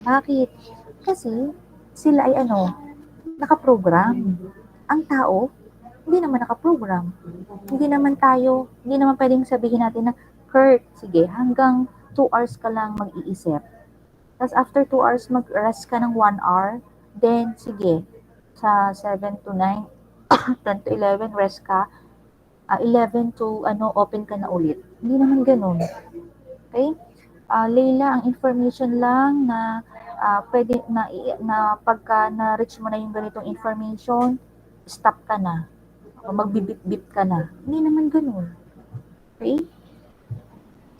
Bakit? Kasi sila ay nakaprogram. Ang tao, hindi naman nakaprogram. Hindi naman pwedeng sabihin natin na, Kurt, sige, hanggang 2 hours ka lang mag-iisip. Tapos after 2 hours, mag-rest ka ng 1 hour. Then, sige, sa 7 to 9, 10 to 11, rest ka. 11 to open ka na ulit. Hindi naman ganun. Okay? Layla, ang information lang na pwede na pagka na-reach mo na yung ganitong information, stop ka na. O magbibip-bip ka na. Hindi naman ganun. Okay?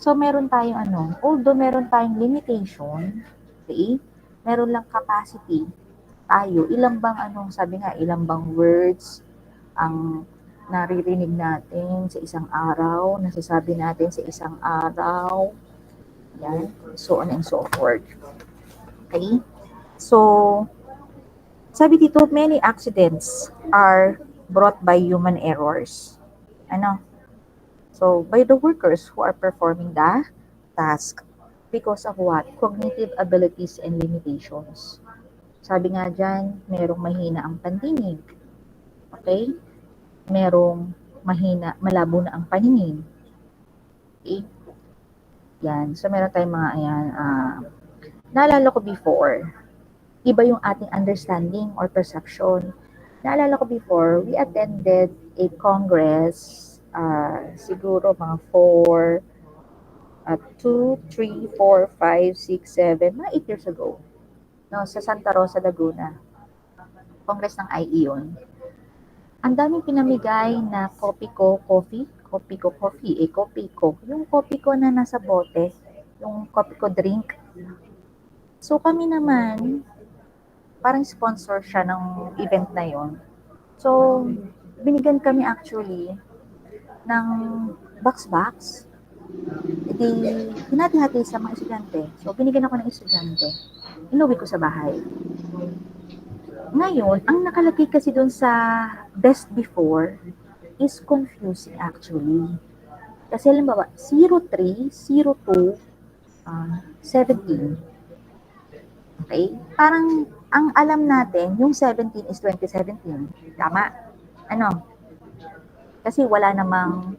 So, meron tayong although meron tayong limitation, okay? Meron lang capacity tayo. Ilang bang sabi nga, ilang bang words ang naririnig natin sa isang araw, nasasabi natin sa isang araw, yan, so on and so forth. Okay? So, sabi dito, many accidents are brought by human errors. Ano? So, by the workers who are performing the task. Because of what? Cognitive abilities and limitations. Sabi nga dyan, merong mahina ang pandinig. Okay? Merong malabo na ang paningin. Okay? Yan. So, meron tayong mga, ayan, naalala ko before, iba yung ating understanding or perception. Naalala ko before, we attended a congress, siguro mga 2, 3, 4, 5, 6, 7, mga 8 years ago, no, sa Santa Rosa, Laguna. Congress ng IE yun. Ang daming pinamigay na coffee, yung coffee ko na nasa bote, yung coffee ko drink. So kami naman, parang sponsor siya ng event na yon. So, binigyan kami actually ng box. E di, hinati-hati sa mga estudyante. So, binigyan ako ng estudyante. Inuwi ko sa bahay. Ngayon, ang nakalagay kasi doon sa best before is confusing actually. Kasi halimbawa, 03, 02, 17. Okay? Parang ang alam natin, yung 17 is 2017. Tama? Ano? Kasi wala namang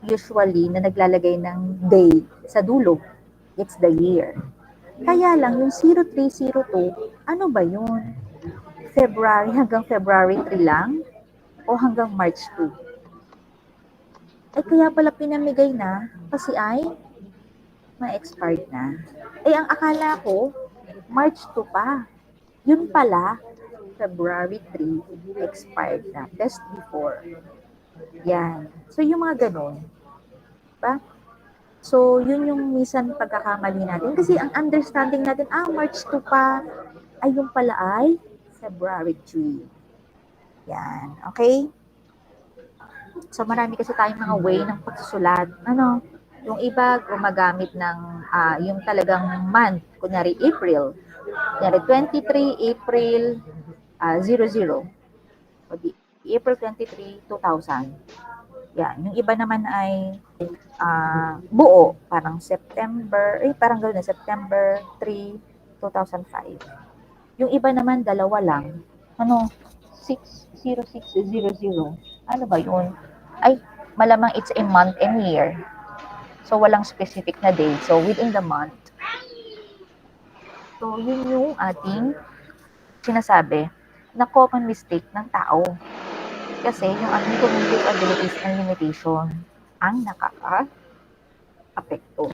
usually na naglalagay ng day sa dulo. It's the year. Kaya lang, yung 0302, ano ba yun? February hanggang February 3 lang? O hanggang March 2? Ay, kaya pala pinamigay na kasi ay ma-expired na. Eh, ang akala ko, March 2 pa. Yun pala, February 3, expired na. Best before. Yan. So, yung mga ganun. Diba? So, yun yung minsan pagkakamali natin. Kasi ang understanding natin, March 2 pa. Ay, yung pala ay February 3. Yan. Okay? So, marami kasi tayong mga way ng pagsusulat. Yung iba gumagamit ng yung talagang month. Kunyari, April. Kunyari, 23 April 00. O di, April 23, 2000. Yan. Yung iba naman ay buo. Parang parang gano'n, September 3, 2005. Yung iba naman, dalawa lang. 60600. Ano ba yun? Ay, malamang it's a month and year. So, walang specific na day. So, within the month. So, yun yung ating sinasabi na common mistake ng tao. Kasi yung ating cognitive abilities and limitation ang nakaka-apekto.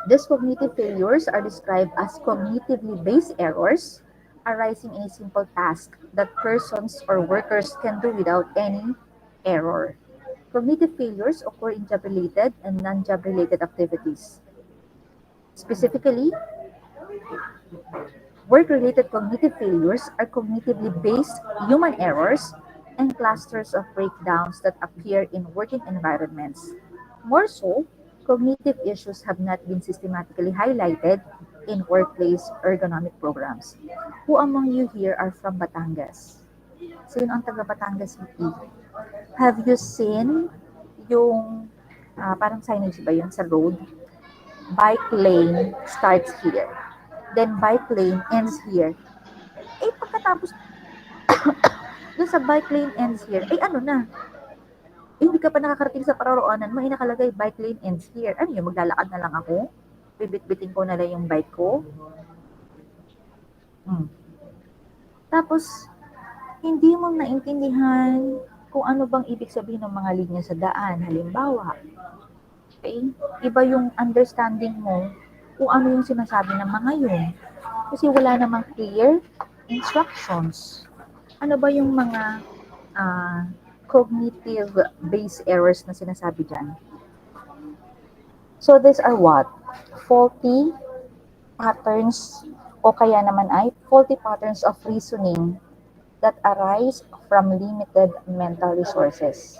These cognitive failures are described as cognitively based errors arising in a simple task that persons or workers can do without any error. Cognitive failures occur in job-related and non-job-related activities. Specifically, work-related cognitive failures are cognitively based human errors and clusters of breakdowns that appear in working environments. More so, cognitive issues have not been systematically highlighted in workplace ergonomic programs. Who among you here are from Batangas? Sino ang taga Batangas City? Have you seen yung parang signage ba yun sa road? Bike lane starts here. then bike lane ends here. Eh, pagkatapos dun sa bike lane ends here, eh ano na, eh, hindi ka pa nakakarating sa paroroonan mo, eh nakalagay bike lane ends here. Ano yun, maglalakad na lang ako? Bibit-bitin ko na lang yung bike ko? Hmm. Tapos, hindi mo naintindihan kung ano bang ibig sabihin ng mga linya sa daan. Halimbawa, okay, iba yung understanding mo kung ano yung sinasabi ng mga yun. Kasi wala namang clear instructions. Ano ba yung mga cognitive based errors na sinasabi dyan? So these are what? Faulty patterns o kaya naman ay faulty patterns of reasoning that arise from limited mental resources.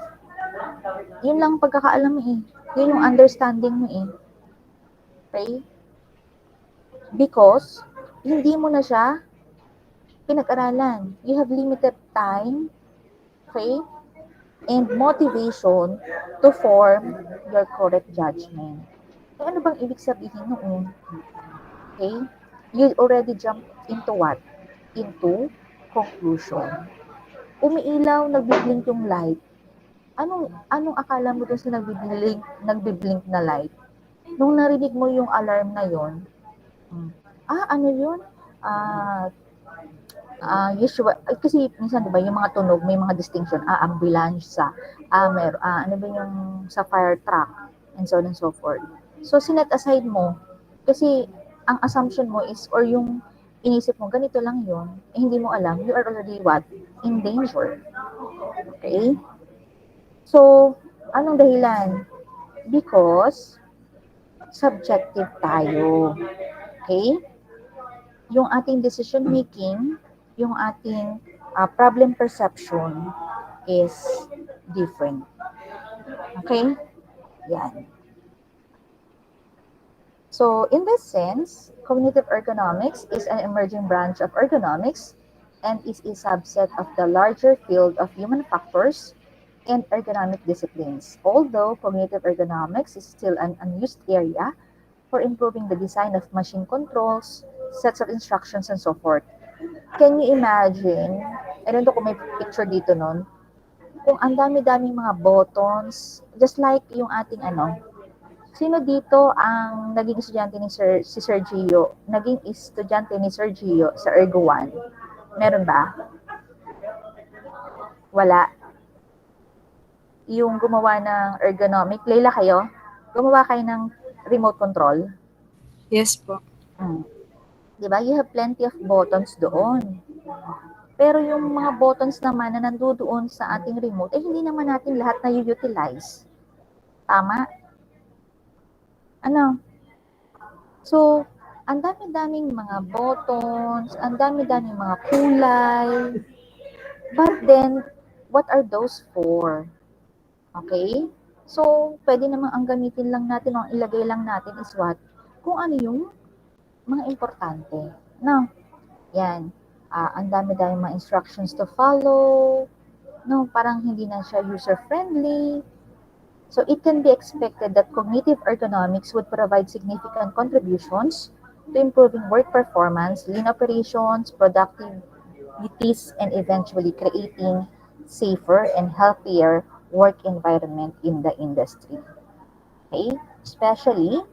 Yun lang pagkakaalam mo eh. Yun yung understanding mo eh. Okay? Because, hindi mo na siya pinag-aralan. You have limited time, okay, and motivation to form your correct judgment. Eh, ano bang ibig sabihin noon? Okay? You already jumped into what? Into conclusion. Umiilaw, nagbiblink yung light. Anong akala mo dun sa nagbiblink na light? Nung narinig mo yung alarm na yon, ano yun? Ah, usual, kasi minsan 'di ba yung mga tunog may mga distinction, ambulansya, ano ba yung sa fire truck, and so on and so forth. So sinet aside mo kasi ang assumption mo is or yung inisip mo ganito lang yun, eh, hindi mo alam you are already what? In danger. Okay? So, anong dahilan? Because subjective tayo. Okay? Yung ating decision making, yung ating problem perception is different. Okay? Yan. So, in this sense, cognitive ergonomics is an emerging branch of ergonomics and is a subset of the larger field of human factors and ergonomic disciplines. Although cognitive ergonomics is still an unused area for improving the design of machine controls, sets of instructions, and so forth. Can you imagine, I don't know kung may picture dito nun, kung ang dami-daming mga buttons, just like yung ating sino dito ang naging estudyante ni si Sir Gio, naging estudyante ni Sir Gio sa Ergo 1? Meron ba? Wala. Yung gumawa ng ergonomic, Leila kayo? Gumawa kayo ng remote control? Yes po. Diba? You have plenty of buttons doon. Pero yung mga buttons naman na nandoon sa ating remote, eh hindi naman natin lahat na utilize. Tama? Ano? So, ang dami-daming mga buttons, ang dami-daming mga kulay. But then, what are those for? Okay? So, pwede namang ang gamitin lang natin o ang ilagay lang natin is what? Kung ano yung mga importante. No? Yan. Ang dami-dami mga instructions to follow. No, parang hindi na siya user-friendly. So it can be expected that cognitive ergonomics would provide significant contributions to improving work performance, lean operations, productivities, and eventually creating safer and healthier work environment in the industry. Okay? Especially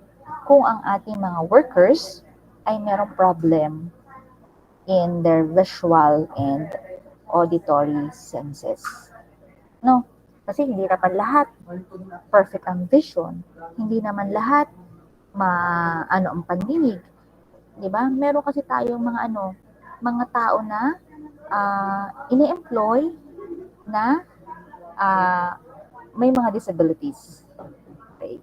kung ang ating mga workers ay merong problem in their visual and auditory senses. No? Kasi hindi naman lahat perfect ang vision. Hindi naman lahat ang pandinig. 'Di ba? Meron kasi tayong mga tao na ini-employ na may mga disabilities. Okay.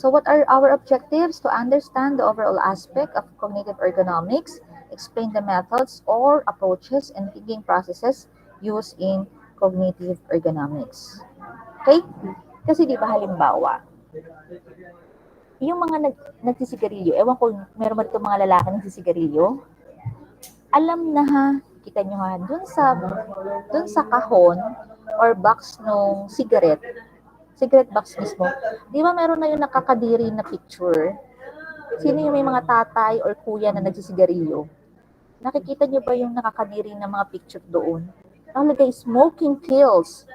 So what are our objectives? To understand the overall aspect of cognitive ergonomics, explain the methods or approaches and thinking processes used in cognitive ergonomics. Okay? Kasi di ba halimbawa, yung mga nagsisigarilyo, ewan ko, meron ba dito mga lalaki nagsisigarilyo? Alam na ha, kita nyo ha, dun sa kahon or box nung cigarette box mismo, di ba meron na yung nakakadiri na picture? Sino yung may mga tatay or kuya na nagsisigarilyo? Nakikita niyo ba yung nakakadiri na mga picture doon? Nakalagay, smoking kills.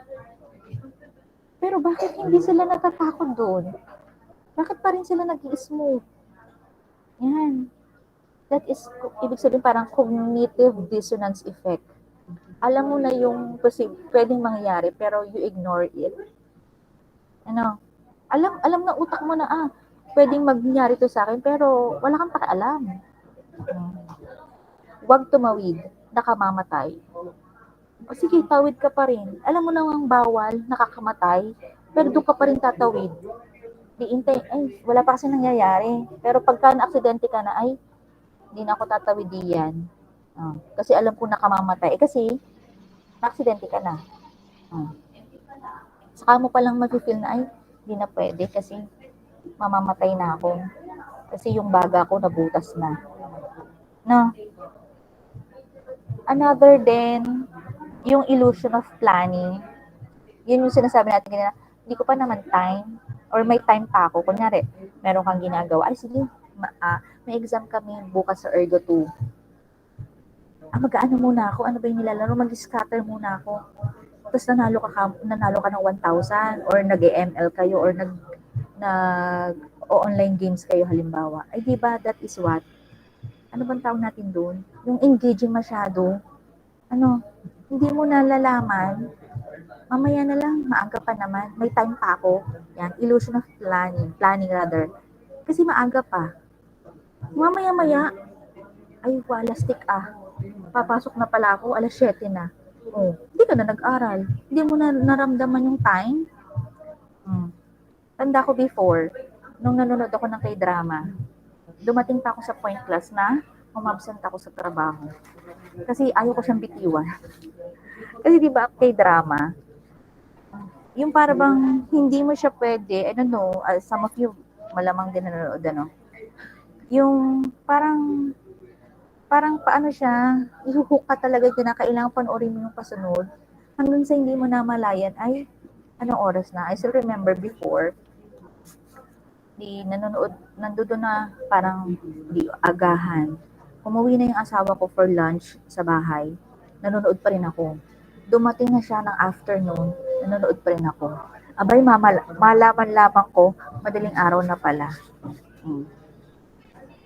Pero bakit hindi sila natatakot doon? Bakit pa rin sila nag-i-smoke? Yan. That is, ibig sabihin parang cognitive dissonance effect. Alam mo na yung pwedeng mangyari, pero you ignore it. Ano? Alam na utak mo na, pwedeng mangyari to sa akin, pero wala kang pakialam. Huwag tumawid, nakamamatay. O sige, tawid ka pa rin. Alam mo namang bawal, nakakamatay, pero doon ka pa rin tatawid. Wala pa kasi nangyayari. Pero pagka na-aksidente ka na, hindi na ako tatawid diyan. Kasi alam ko nakamamatay. Kasi, na-aksidente ka na. Saka mo palang mafe-feel na, hindi na pwede kasi mamamatay na ako. Kasi yung baga ko nabutas na. No? Another din, yung illusion of planning. Yun yung sinasabi natin kanina, hindi ko pa naman time, or may time pa ako. Kunyari, meron kang ginagawa, sige, may exam kami bukas sa Ergo 2. Mag-ano muna ako, ano ba yung nilalaro, mag-scatter muna ako. Tapos nanalo ka ng 1,000, or nag-ML kayo, or online games kayo halimbawa. Ay, di ba, that is what? Ano bang tawag natin doon? Yung engaging masyado. Hindi mo nalalaman, mamaya na lang, maaga pa naman, may time pa ako. Yan, illusion of planning rather. Kasi maaga pa. Mamaya-maya, ay wala stick papasok na pala ako, alas 7 na. Hindi ka na nag-aral. Hindi mo na naramdaman yung time. Tanda ko before, nung nanonood ako ng K-drama, dumating pa ako sa point class na umabsent ako sa trabaho. Kasi ayaw ko siyang bitiwan. Kasi di ba K-drama, yung para bang hindi mo siya pwede, I don't know, some of you malamang din nanonood, yung parang paano siya, ihuhook ka talaga na kailangan panoorin mo yung pasunod. Hanggang sa hindi mo namalayan, ay, anong oras na? I still remember before, nandoon na parang di agahan. Umuwi na yung asawa ko for lunch sa bahay. Nanonood pa rin ako. Dumating na siya ng afternoon, nanonood pa rin ako. Abay, malaman-laman ko, madaling araw na pala.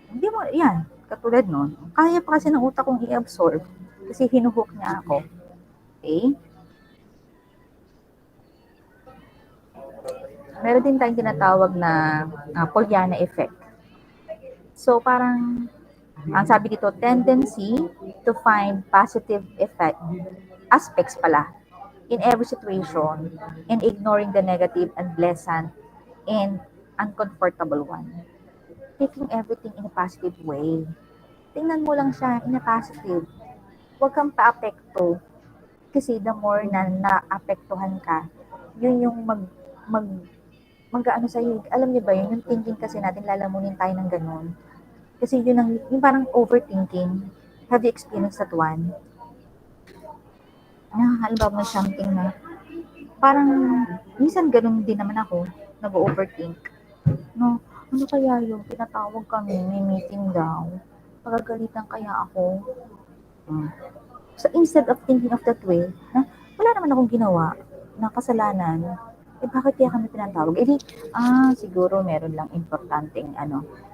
Hindi mo, yan, katulad nun. Kaya pa kasi ng utak kong i-absorb kasi hinuhook niya ako. Okay? Meron din tayong tinatawag na Pollyanna effect. So, parang, ang sabi dito, tendency to find positive aspects pala in every situation and ignoring the negative, unpleasant, and uncomfortable one. Taking everything in a positive way. Tingnan mo lang siya in a positive. Huwag kang paapekto. Kasi the more na naapektuhan ka, yun yung mag-ano sa'yo. Alam niyo ba yun? Yung thinking kasi natin, lalamunin tayo ng ganun. Kasi yun yung parang overthinking. Have you experienced that one? Halimbawa may something na parang minsan ganun din naman ako, nag-overthink. No, ano kaya yung pinatawag kami, may meeting daw, pagagalitan kaya ako. So instead of thinking of that way, wala naman akong ginawa na kasalanan, bakit kaya kami pinatawag? Siguro meron lang importanteng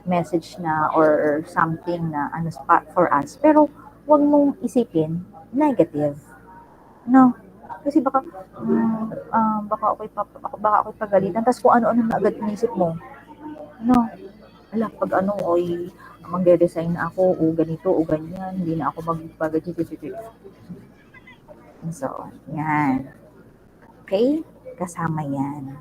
message na or something na spot for us. Pero wag mong isipin negative. No. Kasi baka ako'y pagalitan tapos kung ano-ano na agad inisip mo. No. Pag magre-resign na ako o ganito o ganyan, hindi na ako magpag-GGGG. So, yan. Okay? Kasama yan.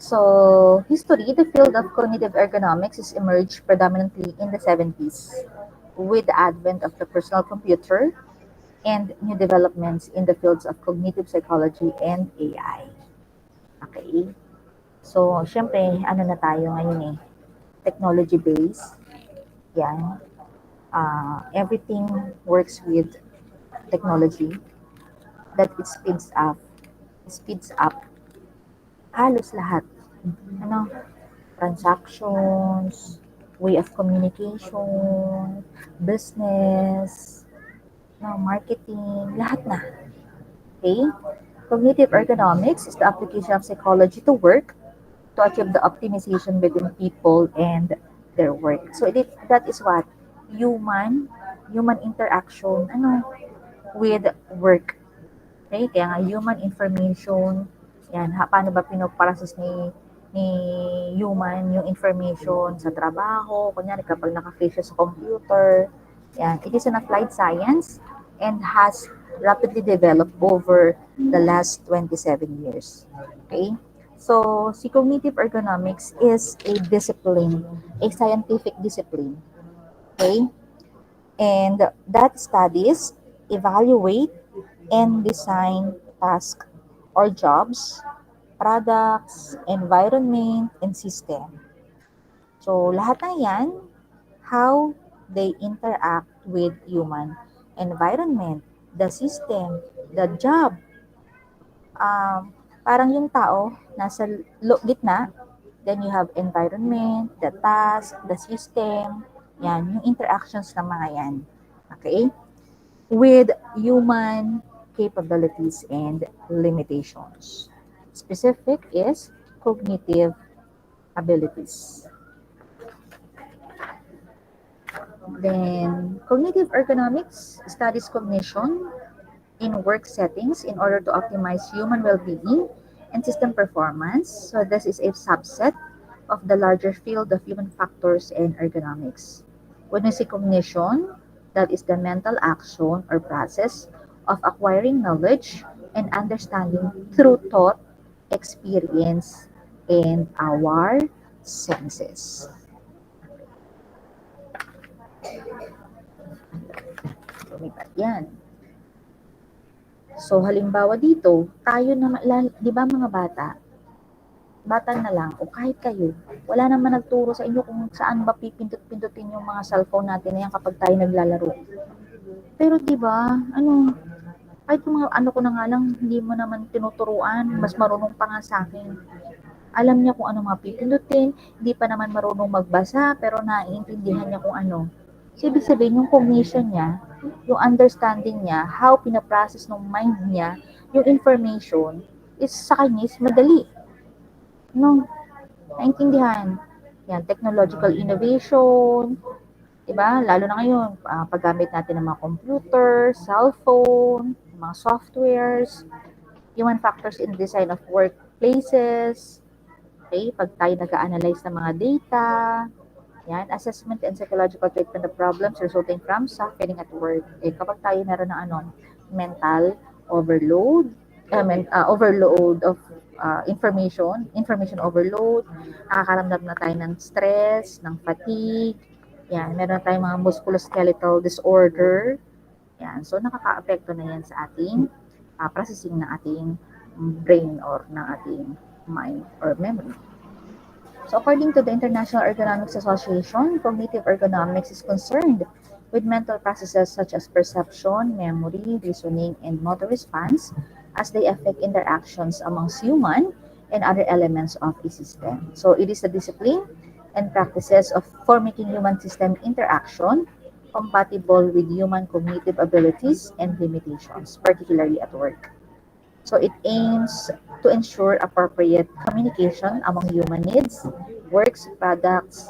So, history, the field of cognitive ergonomics is emerged predominantly in the 70s with the advent of the personal computer and new developments in the fields of cognitive psychology and AI. Okay? So, syempre, na tayo ngayon technology-based. Yan. Everything works with technology that it speeds up Halos lahat. Ano? Transactions, way of communication, business, no, marketing, lahat na. Okay? Cognitive ergonomics is the application of psychology to work to achieve the optimization between people and their work. So that is what human interaction with work. Okay? Kaya nga human information, yan, paano ba pinoprocess ni human yung information sa trabaho, kunyari kapag naka-face siya sa computer, yan. It is an applied science and has rapidly developed over the last 27 years. Okay? So, si cognitive ergonomics is a discipline, a scientific discipline. Okay? And that studies, evaluate, and design tasks or jobs, products, environment, and system. So, lahat na yan, how they interact with human environment, the system, the job. Parang yung tao, nasa gitna, then you have environment, the task, the system, yan, yung interactions ng mga yan. Okay? With human capabilities and limitations. Specific is cognitive abilities. Then, cognitive ergonomics studies cognition in work settings in order to optimize human well-being and system performance. So this is a subset of the larger field of human factors and ergonomics. When we say cognition, that is the mental action or process of acquiring knowledge and understanding through thought, experience, and our senses. Lumipat yan. So, halimbawa dito, tayo na, di ba mga bata na lang, o kahit kayo, wala naman nagturo sa inyo kung saan ba pipindot-pindutin yung mga cellphone natin na yan kapag tayo naglalaro. Pero di ba, kahit yung mga ko na nga lang, hindi mo naman tinuturuan, mas marunong pa nga sa akin. Alam niya kung ano mga pipindutin, hindi pa naman marunong magbasa, pero naiintindihan niya kung ano. So, ibig sabihin, yung cognition niya, yung understanding niya, how pinaprocess ng mind niya, yung information, is sa kanya is madali. No? Naintindihan. Yan, technological innovation, diba? Lalo na ngayon, paggamit natin ng mga computer, cellphone, mga softwares, human factors in design of workplaces, okay? Pag tayo nag-analyze ng mga data, yan, assessment and psychological treatment of problems resulting from suffering at work. Kapag tayo meron ng mental overload, overload of information overload, nakakaramdam na tayo ng stress, ng fatigue, yan, meron na tayong mga musculoskeletal disorder, yan, so nakaka-apekto na yan sa ating processing ng ating brain or ng ating mind or memory. So according to the International Ergonomics Association, cognitive ergonomics is concerned with mental processes such as perception, memory, reasoning, and motor response as they affect interactions amongst human and other elements of a system. So it is a discipline and practices for making human system interaction compatible with human cognitive abilities and limitations, particularly at work. So it aims to ensure appropriate communication among human needs, works, products,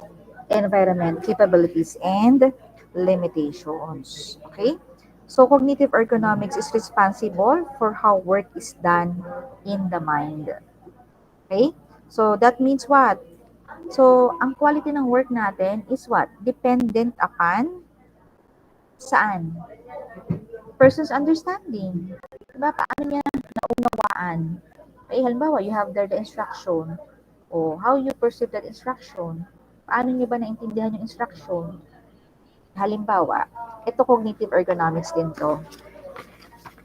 environment, capabilities, and limitations. Okay? So cognitive ergonomics is responsible for how work is done in the mind. Okay? So that means what? So ang quality ng work natin is what? Dependent upon saan? Person's understanding. Diba? Paano niya naunawaan? Halimbawa, you have there the instruction. O, how you perceive that instruction? Paano niyo ba naintindihan yung instruction? Halimbawa, ito cognitive ergonomics din to.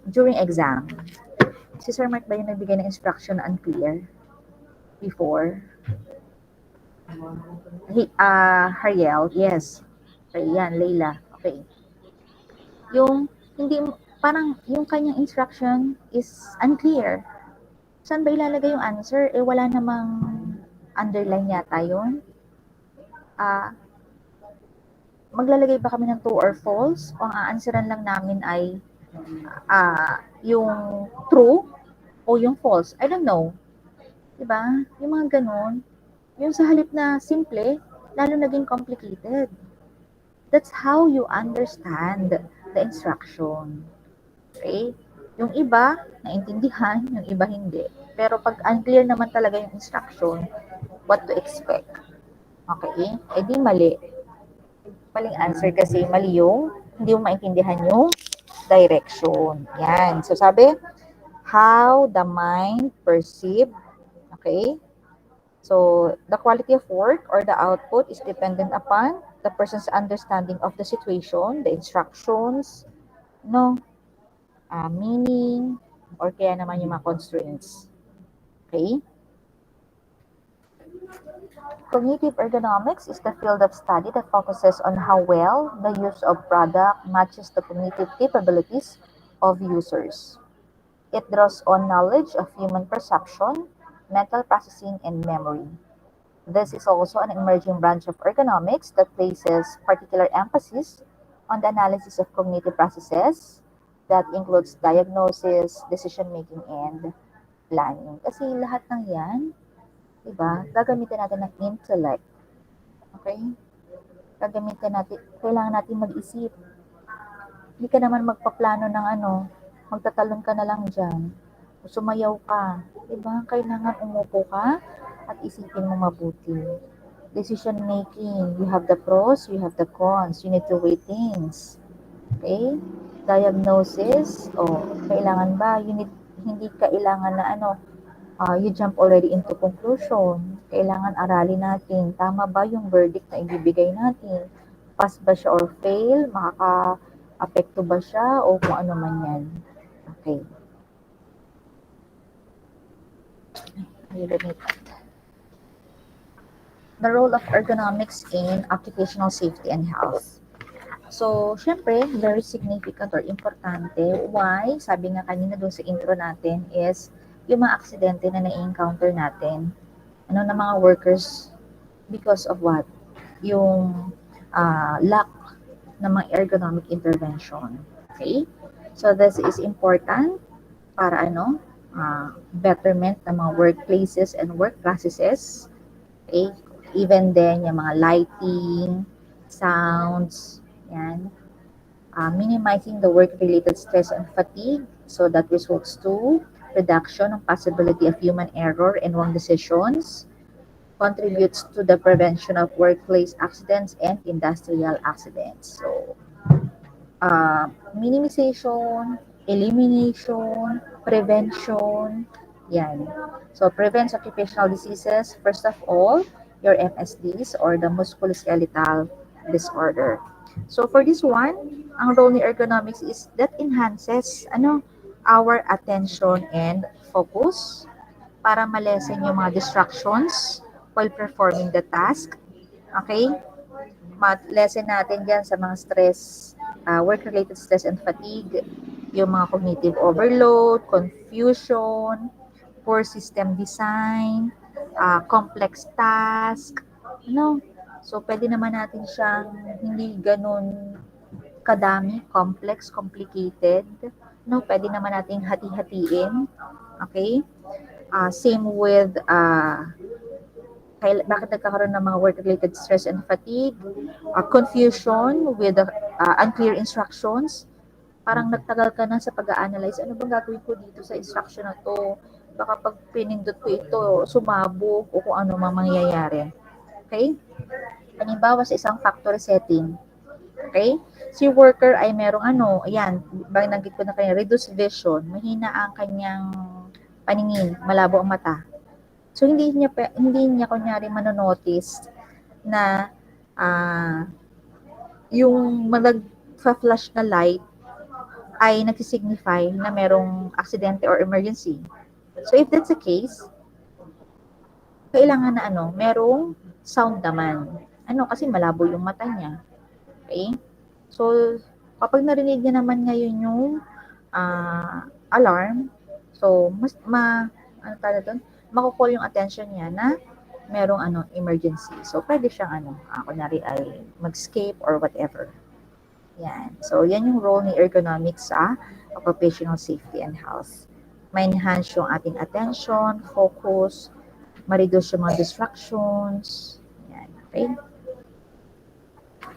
During exam, si Sir Mark ba yung nagbigay ng instruction na unclear? Before? Hariel, yes. Okay, yan, Leila. Okay. Yung, hindi, parang yung kanyang instruction is unclear. Saan ba ilalagay yung answer? Wala namang underline yata yun. Maglalagay ba kami ng true or false? O ang aansweran lang namin ay yung true o yung false? I don't know. Diba? Yung mga ganun. Yung sa halip na simple, lalo naging complicated. That's how you understand the instruction. Okay? Yung iba, naintindihan, yung iba hindi. Pero pag unclear naman talaga yung instruction, what to expect. Okay? Eh di mali. Maling answer kasi mali yung hindi mo maintindihan yung direction. Yan. So sabi, how the mind perceive, okay? So the quality of work or the output is dependent upon the person's understanding of the situation, the instructions, no, meaning, or kaya naman yung mga constraints. Okay? Cognitive ergonomics is the field of study that focuses on how well the use of product matches the cognitive capabilities of users. It draws on knowledge of human perception, mental processing, and memory. This is also an emerging branch of ergonomics that places particular emphasis on the analysis of cognitive processes that includes diagnosis, decision making, and planning. Kasi lahat ng yan, diba, gagamitin natin ng intellect. Okay? Gagamitin natin, kailangan natin mag-isip. Hindi ka naman magpaplano ng magtatalon ka na lang dyan. Sumayaw ka. Diba? Kailangan umupo ka at isipin mo mabuti. Decision making, you have the pros, you have the cons. You need to weigh things. Okay? Diagnosis, kailangan ba? Hindi kailangan na you jump already into conclusion. Kailangan aralin natin, tama ba yung verdict na ibibigay natin? Pass ba siya or fail? Makaka-apekto ba siya o kung ano man yan? Okay. The role of ergonomics in occupational safety and health. So, syempre, very significant or importante. Why? Sabi nga kanina doon sa intro natin is yung mga aksidente na na-encounter natin. Ng mga workers because of what? Yung lack ng mga ergonomic intervention. Okay? So, this is important para betterment ng mga workplaces and work processes. Okay? Even then, yung mga lighting, sounds, yan. Minimizing the work-related stress and fatigue so that results to reduction of possibility of human error and wrong decisions, contributes to the prevention of workplace accidents and industrial accidents. So, minimization, elimination, prevention, yan. So, prevents occupational diseases, first of all, your MSDs or the musculoskeletal disorder. So, for this one, ang role ni ergonomics is that enhances our attention and focus para malesen yung mga distractions while performing the task. Okay? Lesson natin dyan sa mga stress, work-related stress and fatigue, yung mga cognitive overload, confusion, poor system design, complex task, So, pwede naman natin siyang hindi ganun kadami, complex, complicated, Pwede naman nating hati-hatiin, okay? Same with bakit nagkakaroon ng mga work-related stress and fatigue, confusion with unclear instructions, parang nagtagal ka na sa pag-a-analyze, ano bang gagawin ko dito sa instruction na to? Baka pag pinindot ko ito, sumabog o kung ano mang mangyayari. Okay? Halimbawa sa isang factory setting. Okay? Si worker ay merong ayan, naggit ko na kanya, reduced vision, mahina ang kanyang paningin, malabo ang mata. So hindi niya kunyari manonotice na yung nag-flash na light ay nagsisignify na merong aksidente or emergency. So if that's the case, kailangan na merong sound naman. Kasi malabo yung mata niya. Okay? So kapag narinig niya naman ngayon yung alarm, so ano tawag doon, mako-call yung attention niya na merong emergency. So, pwede siyang kunwari ay mag-escape or whatever. Yan. So, yan yung role ni ergonomics sa occupational safety and health. Ma-enhance yung ating attention, focus, ma-reduce yung mga distractions. Yan. Okay?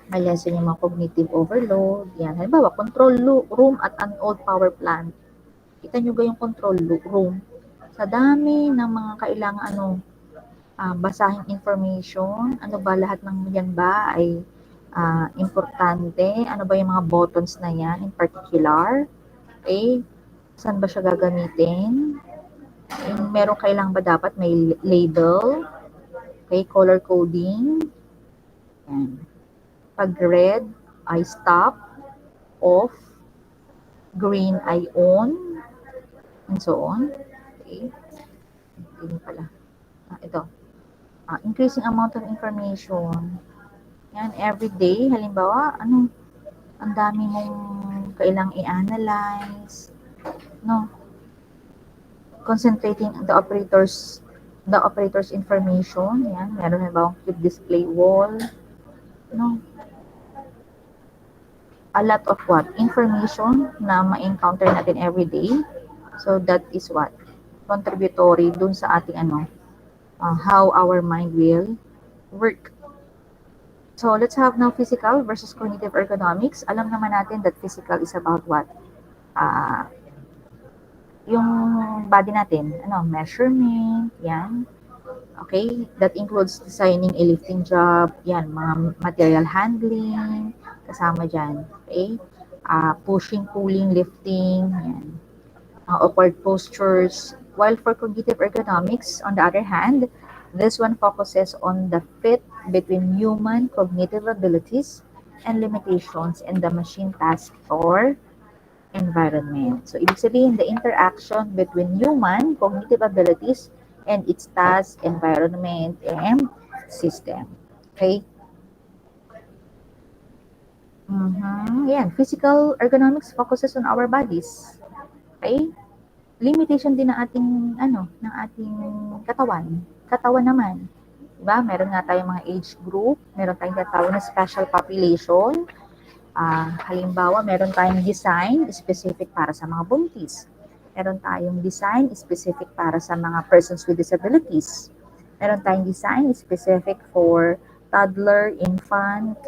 Ma-lessen yung mga cognitive overload. Yan. Halimbawa, control room at an old power plant. Kita nyo ba yung control room? Sa dami ng mga kailangan basahing information, ano ba lahat ng yan ba ay importante, ano ba yung mga buttons na yan in particular, okay, saan ba siya gagamitin, meron kailangan ba dapat may label, okay, color coding, yan. Pag red ay stop, off, green ay on, and so on, okay, hindi pala, ito, increasing amount of information. Yan, everyday, halimbawa, ang dami mong kailang i-analyze, no? Concentrating the operator's information, yan, meron halimbawa keep display wall, no? A lot of what? Information na ma-encounter natin everyday. So, that is what? Contributory dun sa ating how our mind will work. So, let's have now physical versus cognitive ergonomics. Alam naman natin that physical is about what? Yung body natin, measurement, yan. Okay? That includes designing a lifting job, yan, mga material handling, kasama dyan. Okay? Pushing, pulling, lifting, yan. Awkward postures. While for cognitive ergonomics, on the other hand, this one focuses on the fit between human cognitive abilities and limitations in the machine task or environment. So, ibig sabihin, the interaction between human cognitive abilities and its task, environment, and system. Okay? Yan. Physical ergonomics focuses on our bodies. Okay? Limitation din ng ating ng ating katawan. Katawan naman. Diba? Meron nga tayong mga age group, meron tayong tinatawag na special population. Halimbawa, meron tayong design specific para sa mga buntis. Meron tayong design specific para sa mga persons with disabilities. Meron tayong design specific for toddler, infant,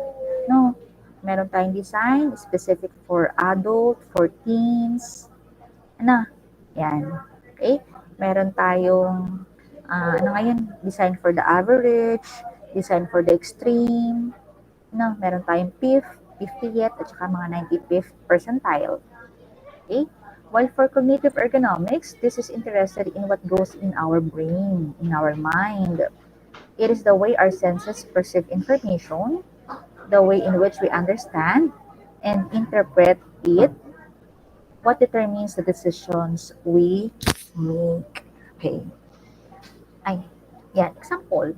no? Meron tayong design specific for adult, for teens, yan. Okay? Meron tayong, design for the average, design for the extreme, meron tayong 50th, at saka mga 95th percentile. Okay? While for cognitive ergonomics, this is interested in what goes in our brain, in our mind. It is the way our senses perceive information, the way in which we understand and interpret it, what determines the decisions we make. Okay. Example.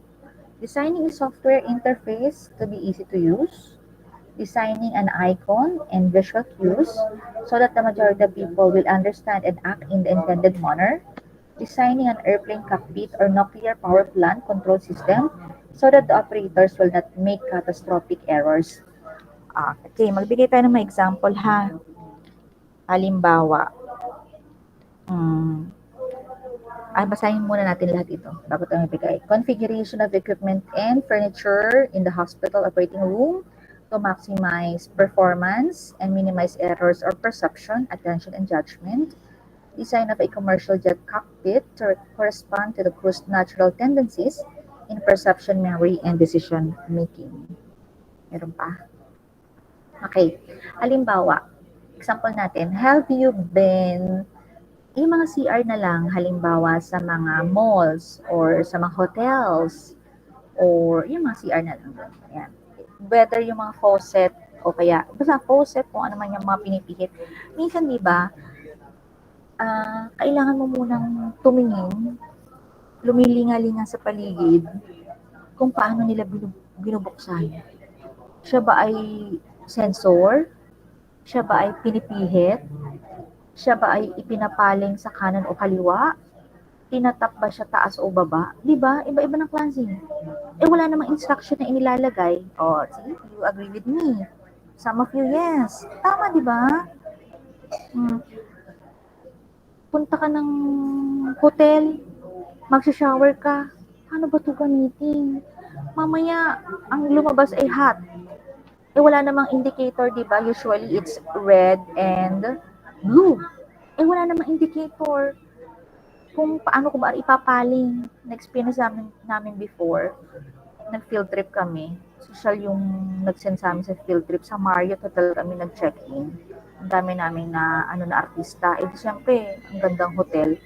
Designing a software interface to be easy to use. Designing an icon and visual cues so that the majority of people will understand and act in the intended manner. Designing an airplane cockpit or nuclear power plant control system so that the operators will not make catastrophic errors. Okay, magbigay tayo ng mga example ha. Halimbawa, basahin muna natin lahat ito bago tayo magbigay. Configuration of equipment and furniture in the hospital operating room to maximize performance and minimize errors or perception, attention, and judgment. Design of a commercial jet cockpit to correspond to the crew's natural tendencies in perception, memory, and decision making. Meron pa? Okay. Halimbawa, example natin, have you been yung mga CR na lang, halimbawa sa mga malls or sa mga hotels or yung mga CR na lang. Ayan. Whether yung mga faucet o kaya, basta faucet kung ano man yung mga pinipihit. Minsan, di ba, kailangan mo munang tumingin, lumilinga-linga sa paligid kung paano nila binubuksan. Siya ba ay sensor? Siya ba ay pinipihit? Siya ba ay ipinapaling sa kanan o kaliwa? tinatap ba siya taas o baba? 'Di ba? Iba-iba ng klase. Eh, wala namang instruction na inilalagay. Oh, see? You agree with me. Some of you, yes. Tama, 'di ba? Hmm. Punta ka ng hotel, magsha-shower ka. Paano ba 'to gamitin? Mamaya, ang lumabas ay hot. Eh, wala namang indicator, 'di ba? Usually, it's red and blue. Eh, wala namang indicator kung paano ko ba ipapaling. Na-experience namin before, nag-field trip kami. Social yung nag-send sa amin sa field trip. Sa Marriott Hotel kami nag-check-in. Ang dami namin na artista. Eh, di syempre, ang gandang hotel.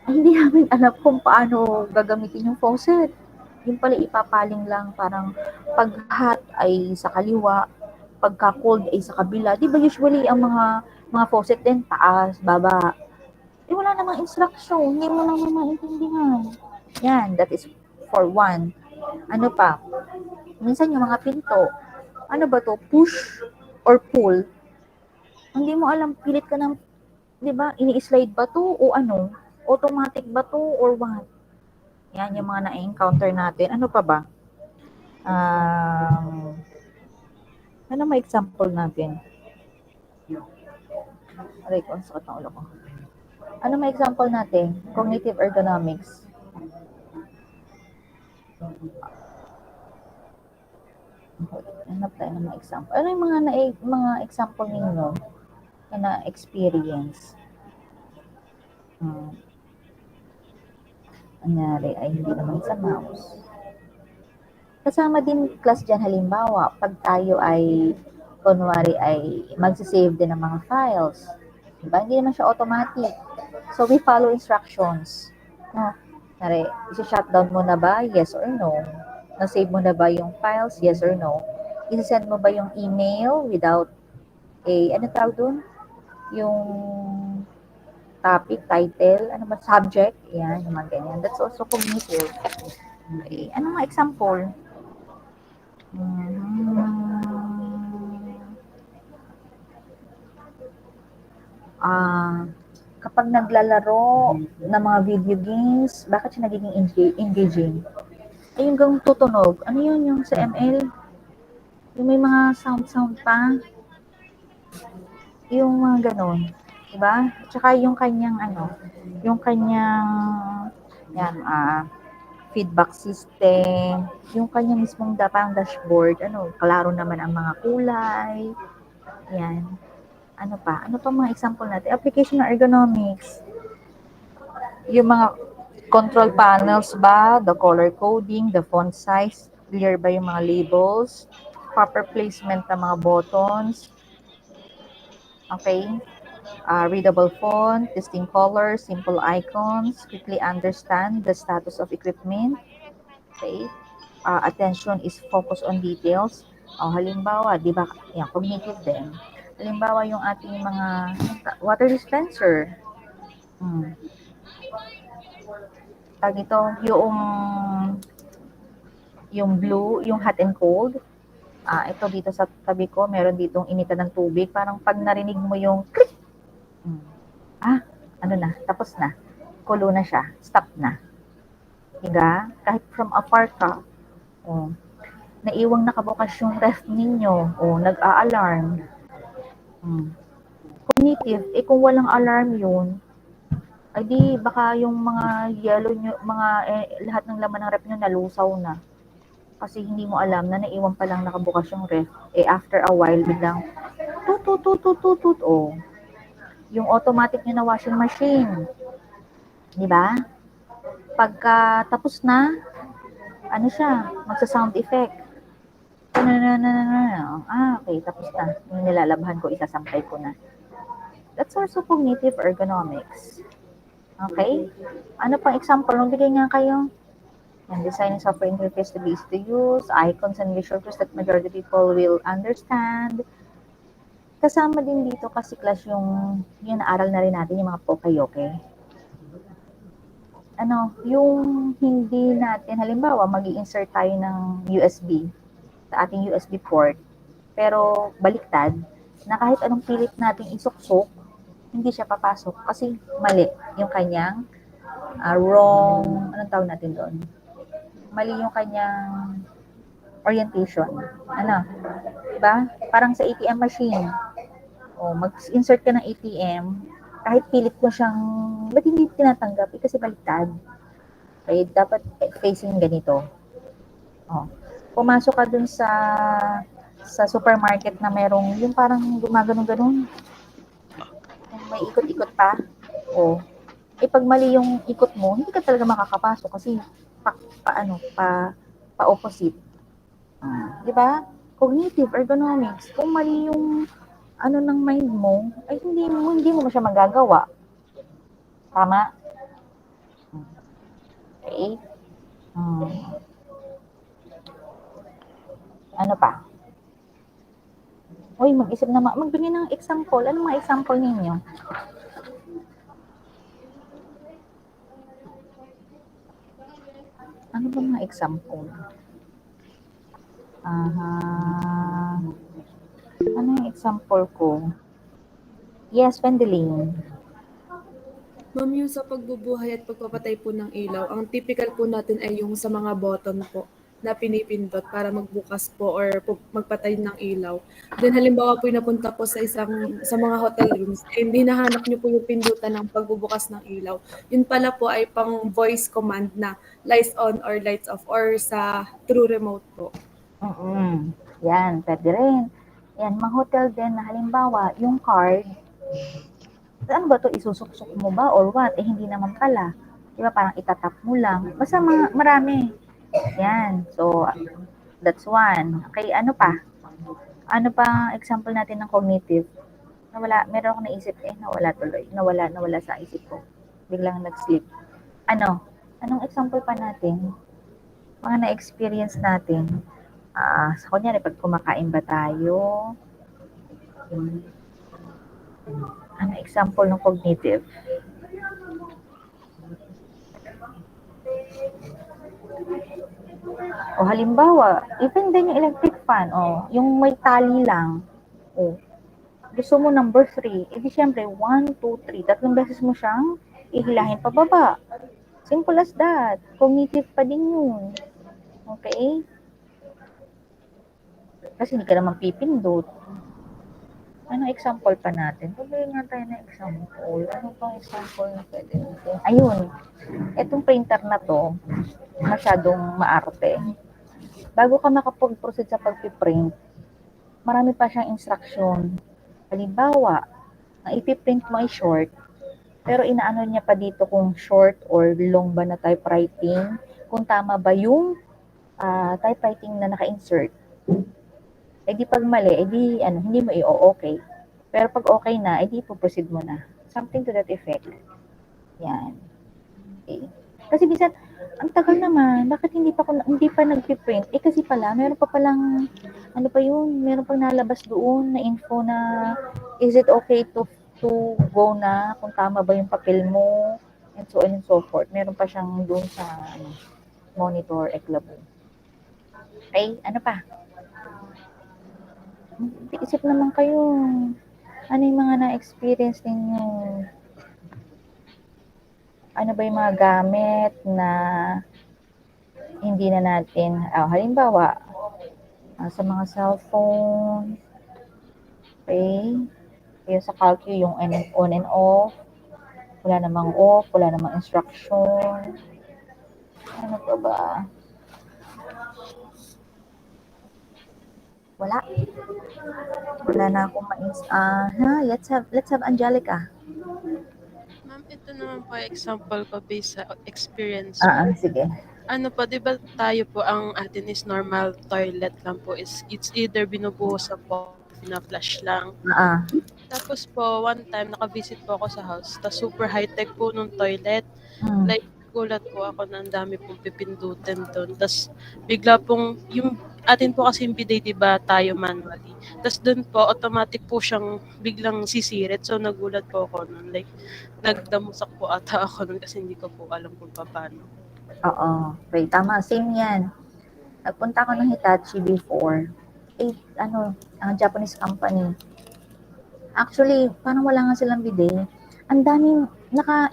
Ay, hindi namin alam kung paano gagamitin yung faucet. Yung pala ipapaling lang, parang pag hot ay sa kaliwa, pagka cold ay sa kabila. Di ba usually ang mga faucet din, taas, baba. Eh, wala namang instruction. Hindi mo naman maintindihan. Yan, that is for one. Ano pa? Minsan yung mga pinto. Ano ba to? Push or pull? Hindi mo alam, pilit ka ng, di ba, ini-slide ba to o ano? Automatic ba to or what? Yan yung mga na-encounter natin. Ano pa ba? Ano may example natin? Aray ko, ang sakit ng ulo ko. Ano may example natin? Cognitive ergonomics. Hanap tayo ng mga example. Ano yung mga example ninyo na experience? Anyari ay hindi naman sa mouse. Kasama din class dyan, halimbawa, pag tayo ay, kunwari ay magsisave din ng mga files. Diba? Hindi naman siya automatic. So, we follow instructions. No? Nari, isi-shutdown mo na ba? Yes or no? Na-save mo na ba yung files? Yes or no? Isi-send mo ba yung email without ano tawag dun? Yung topic, title, ano ba, subject? Yan, yung mga ganyan. That's also cognitive. Okay. Ano mga example? Kapag naglalaro ng mga video games, bakit siya nagiging engaging? Ay, yung gang tutunog. Ano yun yung sa ML? Yung may mga sound pa. Yung mga ganon. Diba? Tsaka yung kanyang yan, feedback system, yung kanyang mismong parang dashboard, klaro naman ang mga kulay. Yan. Ano pa? Ano pa mga example natin? Application ng ergonomics. Yung mga control panels ba, the color coding, the font size, clear ba yung mga labels, proper placement ng mga buttons, okay? Readable font, distinct colors, simple icons, quickly understand the status of equipment, okay? Attention is focus on details. Halimbawa, di ba, yan, cognitive din. Halimbawa, yung ating mga water dispenser. Tag ito, yung blue, yung hot and cold. Ito dito sa tabi ko, meron ditong initan ng tubig. Parang pag narinig mo yung click, ano na, tapos na. Kulo na siya, stop na. Diba? Kahit from afar ka, naiwang nakabukas yung ref ninyo, nag-a-alarm. Cognitive, kung walang alarm yun, ay di baka yung mga yellow nyo, lahat ng laman ng ref nyo nalusaw na. Kasi hindi mo alam na naiwan pa lang nakabukas yung ref. After a while, biglang tut, yung automatic nyo na washing machine. Di ba? Pagka tapos na, ano siya, magsa-sound effect. Okay, tapos na. Yung nilalabhan ko, isasampay ko na. That's also cognitive ergonomics. Okay? Ano pang example? Bigay nga kayo. And designing software interface to be easy to use, icons and visual cues that majority of people will understand. Kasama din dito kasi class yung naaral na rin natin yung mga poka-yoke. Yung hindi natin, halimbawa, mag-i-insert tayo ng USB sa ating USB port, pero baliktad, na kahit anong pilit natin isuksok, hindi siya papasok kasi mali yung kanyang wrong, anong tawag natin doon? Mali yung kanyang orientation. Ano? Diba? Parang sa ATM machine. O, mag-insert ka ng ATM, kahit pilit mo siyang, ba't hindi tinatanggap? Kasi baliktad. Okay, dapat facing ganito. O, pumasok ka dun sa supermarket na merong, yung parang gumaganon-ganon. Yung may ikot-ikot pa. O, pag mali yung ikot mo, hindi ka talaga makakapasok kasi pa opposite. Di ba? Cognitive ergonomics. Kung mali yung ano ng mind mo, ay hindi mo siya magagawa. Tama? Okay? Ano pa? Uy, mag-isip na, magbigay ng example. Ano mga example ninyo? Ano ba mga example? Ano yung example ko? Yes, Wendelin. Ma'am, yung sa pagbubuhay at pagpapatay po ng ilaw, ang typical po natin ay yung sa mga button po na pinipindot para magbukas po or magpatay ng ilaw. Then halimbawa po yung napunta po sa mga hotel rooms, hindi nahanap niyo po yung pindutan ng pagbubukas ng ilaw. Yun pala po ay pang voice command na lights on or lights off or sa through remote po. Yan, pwede rin. Yan, mga hotel din na halimbawa, yung card, ano ba to, isusuksok mo ba or what? Hindi naman pala. Di ba, parang itatap mo lang. Basta marami. Yan. So, that's one. Okay, ano pa? Ano pa example natin ng cognitive? Meron akong naisip nawala tuloy. Nawala sa isip ko. Biglang nag-sleep. Anong example pa natin? Mga na-experience natin. Sa kunyari, pag kumakain ba tayo? Ano example ng cognitive? O halimbawa, even din yung electric fan, yung may tali lang. Gusto mo number 3, edi syempre 1, 2, 3, tatlong beses mo siyang ihilahin pababa. Simple as that. Cognitive pa din yun. Okay? Kasi hindi ka naman pipindot. Ano example pa natin? Pagay nga tayo ng example. Ano pang example na pwede natin? Ayun. Itong printer na to, masyadong maarte. Bago ka makapag-proceed sa pag-print, marami pa siyang instruction. Halimbawa, ang ipiprint mo ay short, pero inaano niya pa dito kung short or long ba na typewriting, kung tama ba yung typewriting na naka-insert. Di pag mali, hindi mo i-okay. Pero pag okay na, proceed mo na. Something to that effect. Yan. Okay. Kasi minsan, ang tagal naman, bakit hindi pa nag-print? Kasi pala, meron pa palang, meron pang nalabas doon na info na, is it okay to go na, kung tama ba yung papel mo, and so on and so forth. Meron pa siyang doon sa monitor, eklabo. Okay, ano pa? Isip naman kayo, ano yung mga na-experience ninyo? Ano ba yung mga gamit na hindi na natin, halimbawa, sa mga cellphone, okay, yung sa calcu, yung on and off, wala namang off, wala namang instruction, ano pa ba? Wala na akong let's have Angelica. Ma'am, ito naman po example ko based sa experience ko. Sige. Ano po, di ba tayo po, ang atin is normal toilet lang po. It's either binubuhusan po, pina-flush lang. Tapos po, one time, naka-visit po ako sa house. Tapos super high-tech po nung toilet. Like, gulat po ako na ang dami pong pipindutin doon. Tapos, bigla pong, yung atin po kasi yung bidet, di ba, tayo manually. Tapos doon po, automatic po siyang biglang sisirit. So, nagulat po ako nun. Like, nagdamusak po ata ako nun kasi hindi ko po alam kung paano. Oo. Okay, tama. Same yan. Nagpunta ako ng Hitachi before. Ang Japanese company. Actually, parang wala nga silang bidet. Ang daming,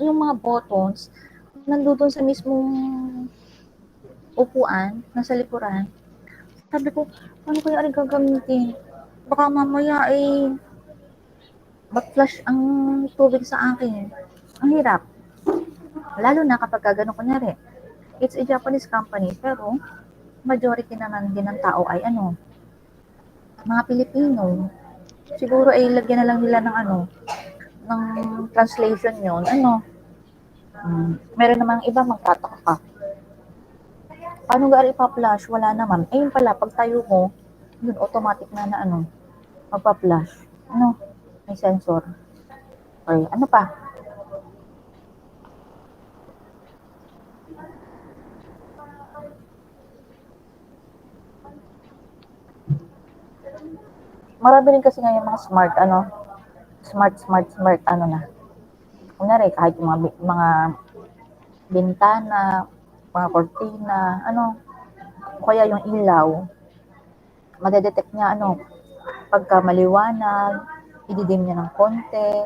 yung mga buttons, nandun sa mismong upuan, nasa likuran. Sabi ko, paano kaya rin gagamitin? Baka mamaya backflash ang tubig sa akin. Ang hirap. Lalo na kapag gano'n kunyari, it's a Japanese company, pero majority naman din ng tao ay mga Pilipino. Siguro ay lagyan na lang nila ng translation yon meron namang iba magtataka ka. Paano ga ipa-flash? Wala naman. Ayun pala, pag tayo mo, yun, automatic na magpa-flash. May sensor. Okay, ano pa? Marami rin kasi ngayon mga smart, na. Kunyari, kahit yung mga bintana, mga kortina, o kaya yung ilaw, madedetect niya, pagka maliwanag, ididim niya ng konti,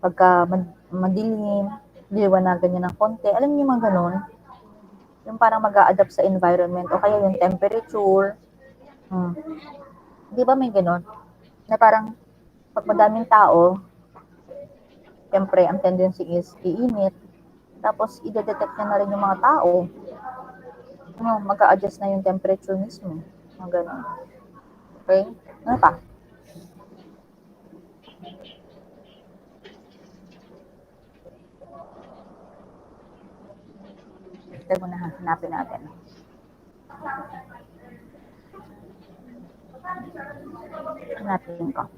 pagka madilim, diliwanagan niya ng konti. Alam niyo yung mga ganun? Yung parang mag-a-adapt sa environment, o kaya yung temperature. Di ba may ganun? Na parang, pag madaming tao, siyempre, ang tendency is iinit, tapos i-detect niya na rin yung mga tao, mag-a-adjust na yung temperature mismo. Mga ganun. Okay? Ano pa? Ito muna, hanapin natin. Hanapin ko.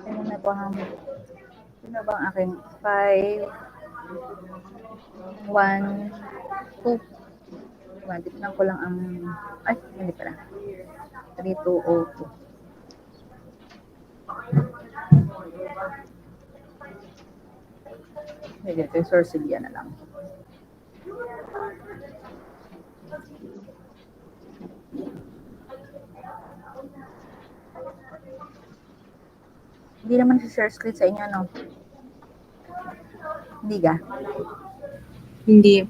Ano na po ang sino ba ang aking 5 1 2 tignan ko lang ang hindi pala 3202 hindi ito yung Sorsilia na lang. Hindi naman si share screen sa inyo, no? Hindi ga? Hindi.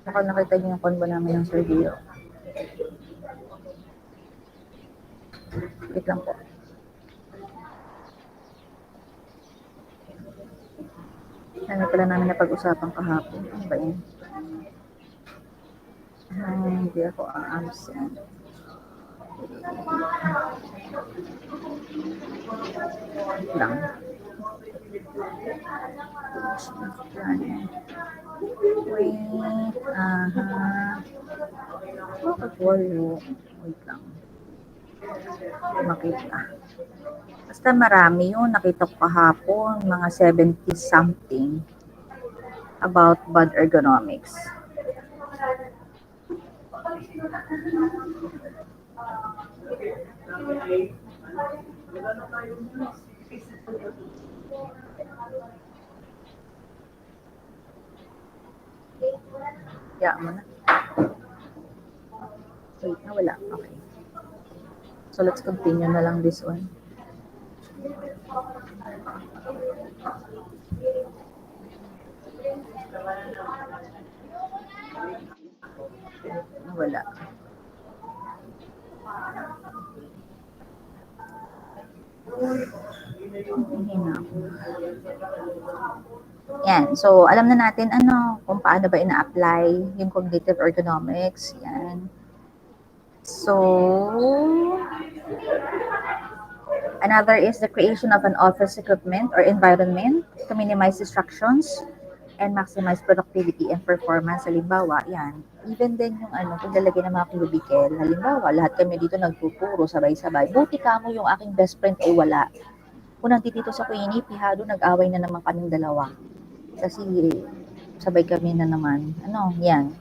Baka nakita niyo yung convo namin ng Sergio. Wait lang po. Ano pala namin napag-usapan kahapon? Ano ba yun? Hindi ako absent. Lang. Wait. Bakit walo? Wait lang. Makita. Basta marami yun. Nakita ko kahapon. Mga 70 something about bad ergonomics. Yeah, mo na. Wait, wala. Okay. So let's continue na lang this one. Wala. Yan. So, alam na natin kung paano ba ina-apply yung cognitive ergonomics. Yan. So, another is the creation of an office equipment or environment to minimize distractions and maximize productivity and performance. Halimbawa, yan. Even din yung paglalagay ng mga cubicle. Halimbawa, lahat kami dito nagtuturo sabay-sabay. Buti ka mo yung aking best friend ay wala. Kung nandito sa Queenie, pihado, nag-away na naman kaming dalawa. Kasi sabay kami na naman. Yan.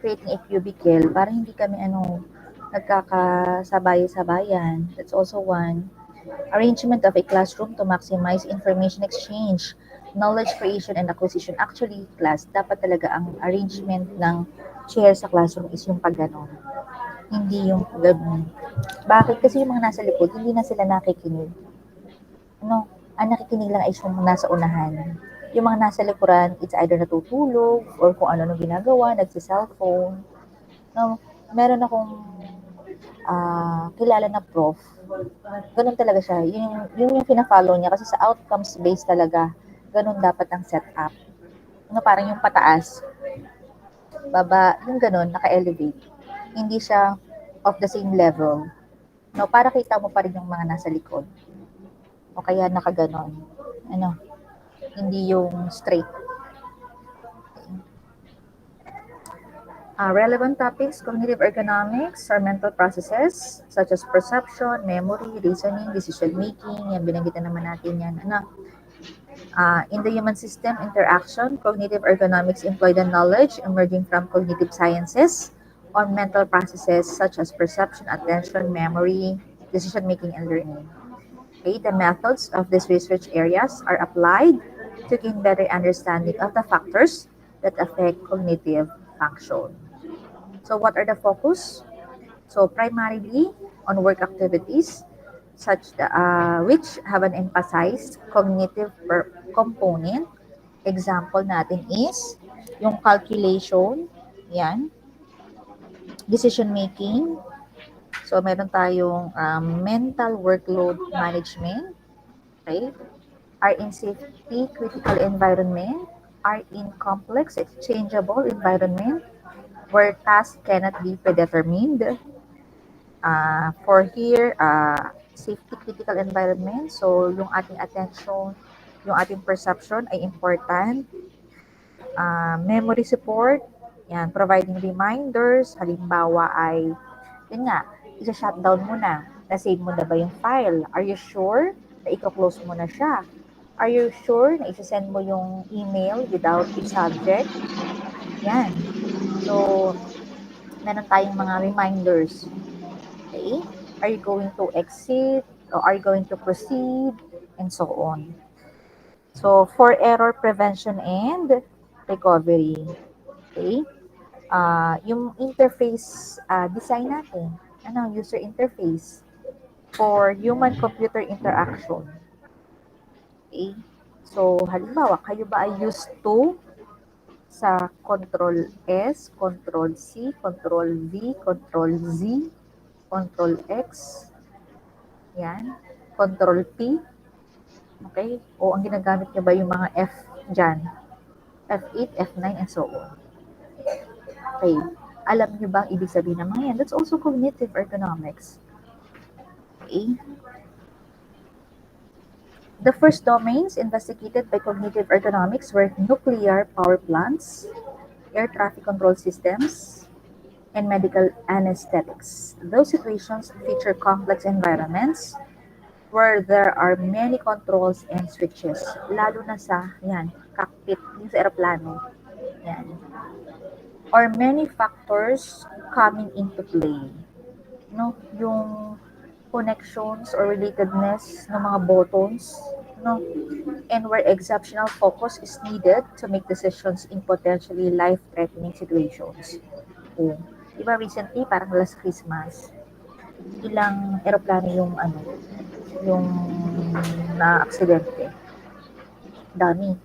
Creating a cubicle para hindi kami nagkakasabay-sabayan. That's also one. Arrangement of a classroom to maximize information exchange, knowledge creation and acquisition. Actually, class, dapat talaga ang arrangement ng chair sa classroom is yung pagganon. Hindi yung ganun. Bakit? Kasi yung mga nasa likod, hindi na sila nakikinig. Ano? Ang nakikinig lang ay yung nasa unahan. Yung mga nasa likuran, it's either natutulog or kung ano nung ginagawa, nagsi-cellphone. No, meron akong kilala na prof. Ganun talaga siya. Yun yung pina-follow niya kasi sa outcomes based talaga. Ganun dapat ang setup. Ano, parang yung pataas, baba, yung ganun, naka-elevate. Hindi siya of the same level. No, para kita mo pa rin yung mga nasa likod. O kaya nakaganon. Ano, hindi yung straight. Relevant topics, cognitive ergonomics or mental processes such as perception, memory, reasoning, decision making. Yan, binanggit na naman natin yan. Ano, in the human system interaction, cognitive ergonomics employ the knowledge emerging from cognitive sciences on mental processes such as perception, attention, memory, decision making, and learning. Okay, the methods of these research areas are applied to gain better understanding of the factors that affect cognitive function. So what are the focus? So primarily on work activities which have an emphasized cognitive component. Example natin is yung calculation, yan, decision making. So meron tayong mental workload management, okay? Are in safety critical environment, are in complex exchangeable environment where tasks cannot be predetermined. For here, safety critical environment. So, yung ating attention, yung ating perception ay important. Memory support, yan, providing reminders. Halimbawa ay, yun nga, isa-shutdown mo na. Na-save mo na ba yung file? Are you sure na i-close mo na siya? Are you sure na isa-send mo yung email without a subject? Yan. So, meron tayong mga reminders. Okay? Are you going to exit? Or are you going to proceed? And so on. So, for error prevention and recovery. Okay? Yung interface design natin. Ano, user interface for human-computer interaction. Okay? So, halimbawa, kayo ba ay used to sa Control S, Control C, Control V, Control Z, Control X, yan, Control P, okay? O ang ginagamit niyo ba yung mga F dyan? F8, F9, and so on. Okay. Alam niyo ba ang ibig sabihin ng mga yan? That's also cognitive ergonomics. Okay. The first domains investigated by cognitive ergonomics were nuclear power plants, air traffic control systems, and medical anesthetics. Those situations feature complex environments where there are many controls and switches. Lalo na sa, yan, cockpit, yung sa aeroplano. Yan. Or many factors coming into play. No? Yung connections or relatedness ng mga buttons, no? And where exceptional focus is needed to make decisions in potentially life-threatening situations. Oh. Diba recently, parang last Christmas, ilang eroplano yung na-aksidente. Dami.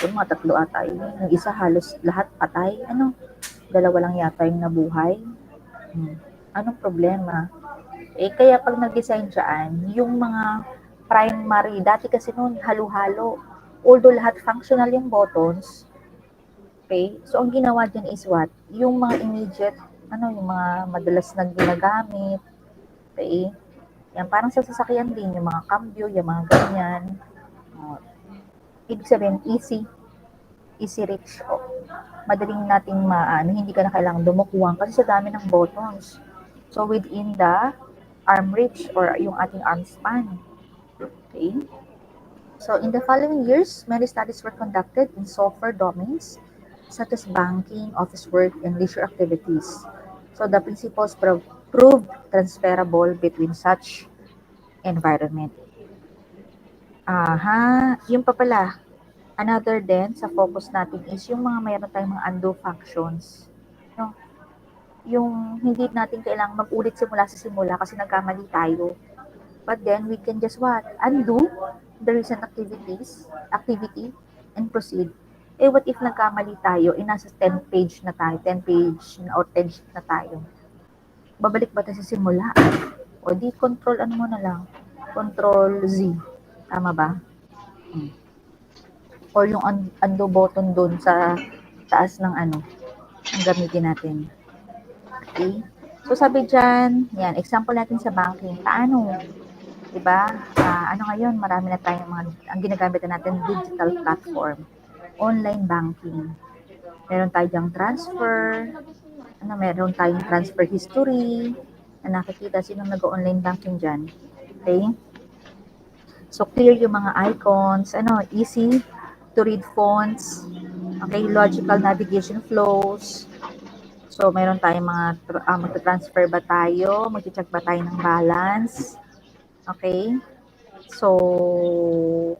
Yung mga 3 ata yun. Yung isa halos lahat patay. 2 lang yata yung nabuhay. Anong problema? Kaya pag nag-design dyan, yung mga primary, dati kasi noon halo-halo. Although lahat functional yung buttons, okay? So, ang ginawa dyan is what? Yung mga immediate, yung mga madalas na ginagamit, okay? Yan, parang sa sasakyan din, yung mga cambio, yung mga ganyan. Ibig sabihin, easy reach. Madaling nating hindi ka na kailangang dumukuwang kasi sa dami ng buttons. So, within the arm reach or yung ating arm span. Okay? So, in the following years, many studies were conducted in software domains such as banking, office work, and leisure activities. So the principles proved transferable between such environment. Aha, yung pa pala, another din sa focus natin is yung mga mayroon tayong mga undo functions. No? Yung hindi natin kailangang mag-ulit simula sa simula kasi nagkamali tayo. But then we can just what? Undo the recent activity, and proceed. Eh what if nagkamali tayo, nasa 10 page na tayo, 10 page or 10 sheet na tayo. Babalik ba tayo sa simula? O di control ano mo na lang, control Z. Tama ba? Or yung undo button doon sa taas ng ano, ang gamitin natin. Okay? So sabi dyan, yan, example natin sa banking. Paano? Diba? Ano ngayon, marami na tayong mga, ang ginagamit na natin, digital platform. Online banking. Meron tayong transfer, meron tayong transfer history, na nakikita sinong nag-online banking dyan. Okay? So, clear yung mga icons, easy to read fonts, okay, logical navigation flows. So, meron tayong mga, magta-transfer ba tayo, mag-check ba tayo ng balance, okay? So,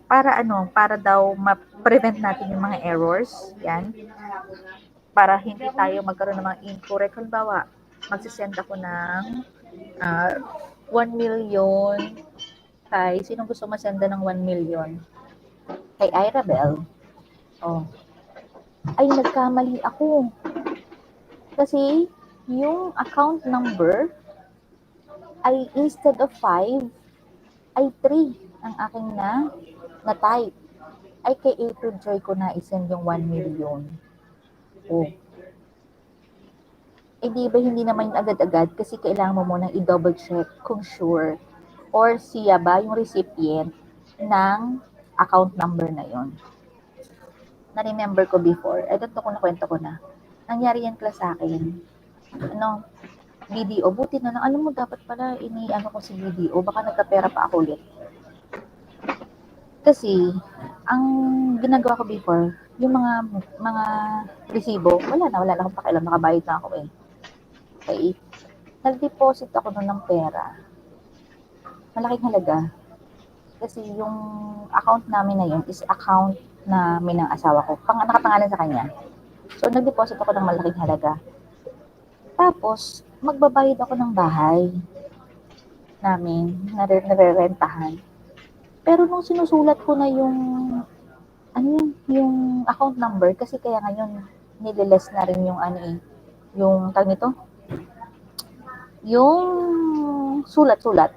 para daw ma-prevent natin yung mga errors, yan, para hindi tayo magkaroon ng mga incorrect. Halimbawa, magsisend ako ng 1 million sinong gusto masenda ng 1 million? Kay Irabel. Oh. Ay, nagkamali ako. Kasi, yung account number ay instead of 5, ay 3 ang aking na-type. Ay, kay April Joy ko na isend yung 1 million. Oh. Eh, di ba hindi naman agad-agad kasi kailangan mo munang i-double check kung sure or siya ba yung recipient ng account number na yon. Na-remember ko before, I don't know kung nakwento ko na. Nangyari yan class sa akin. BDO, buti na lang. Alam mo, dapat pala ko si BDO, baka nagkapera pa ako ulit. Kasi, ang ginagawa ko before, yung mga resibo, wala na akong pakialam, nakabayad na ako eh. Okay? Nag-deposit ako nun ng pera. Malaking halaga. Kasi yung account namin na yun is account namin ng asawa ko. Nakapangalan sa kanya. So, nag-deposit ako ng malaking halaga. Tapos, magbabayad ako ng bahay namin na nare-rentahan. Pero nung sinusulat ko na yung account number, kasi kaya ngayon, nililes na rin yung yung tag nito, yung sulat-sulat,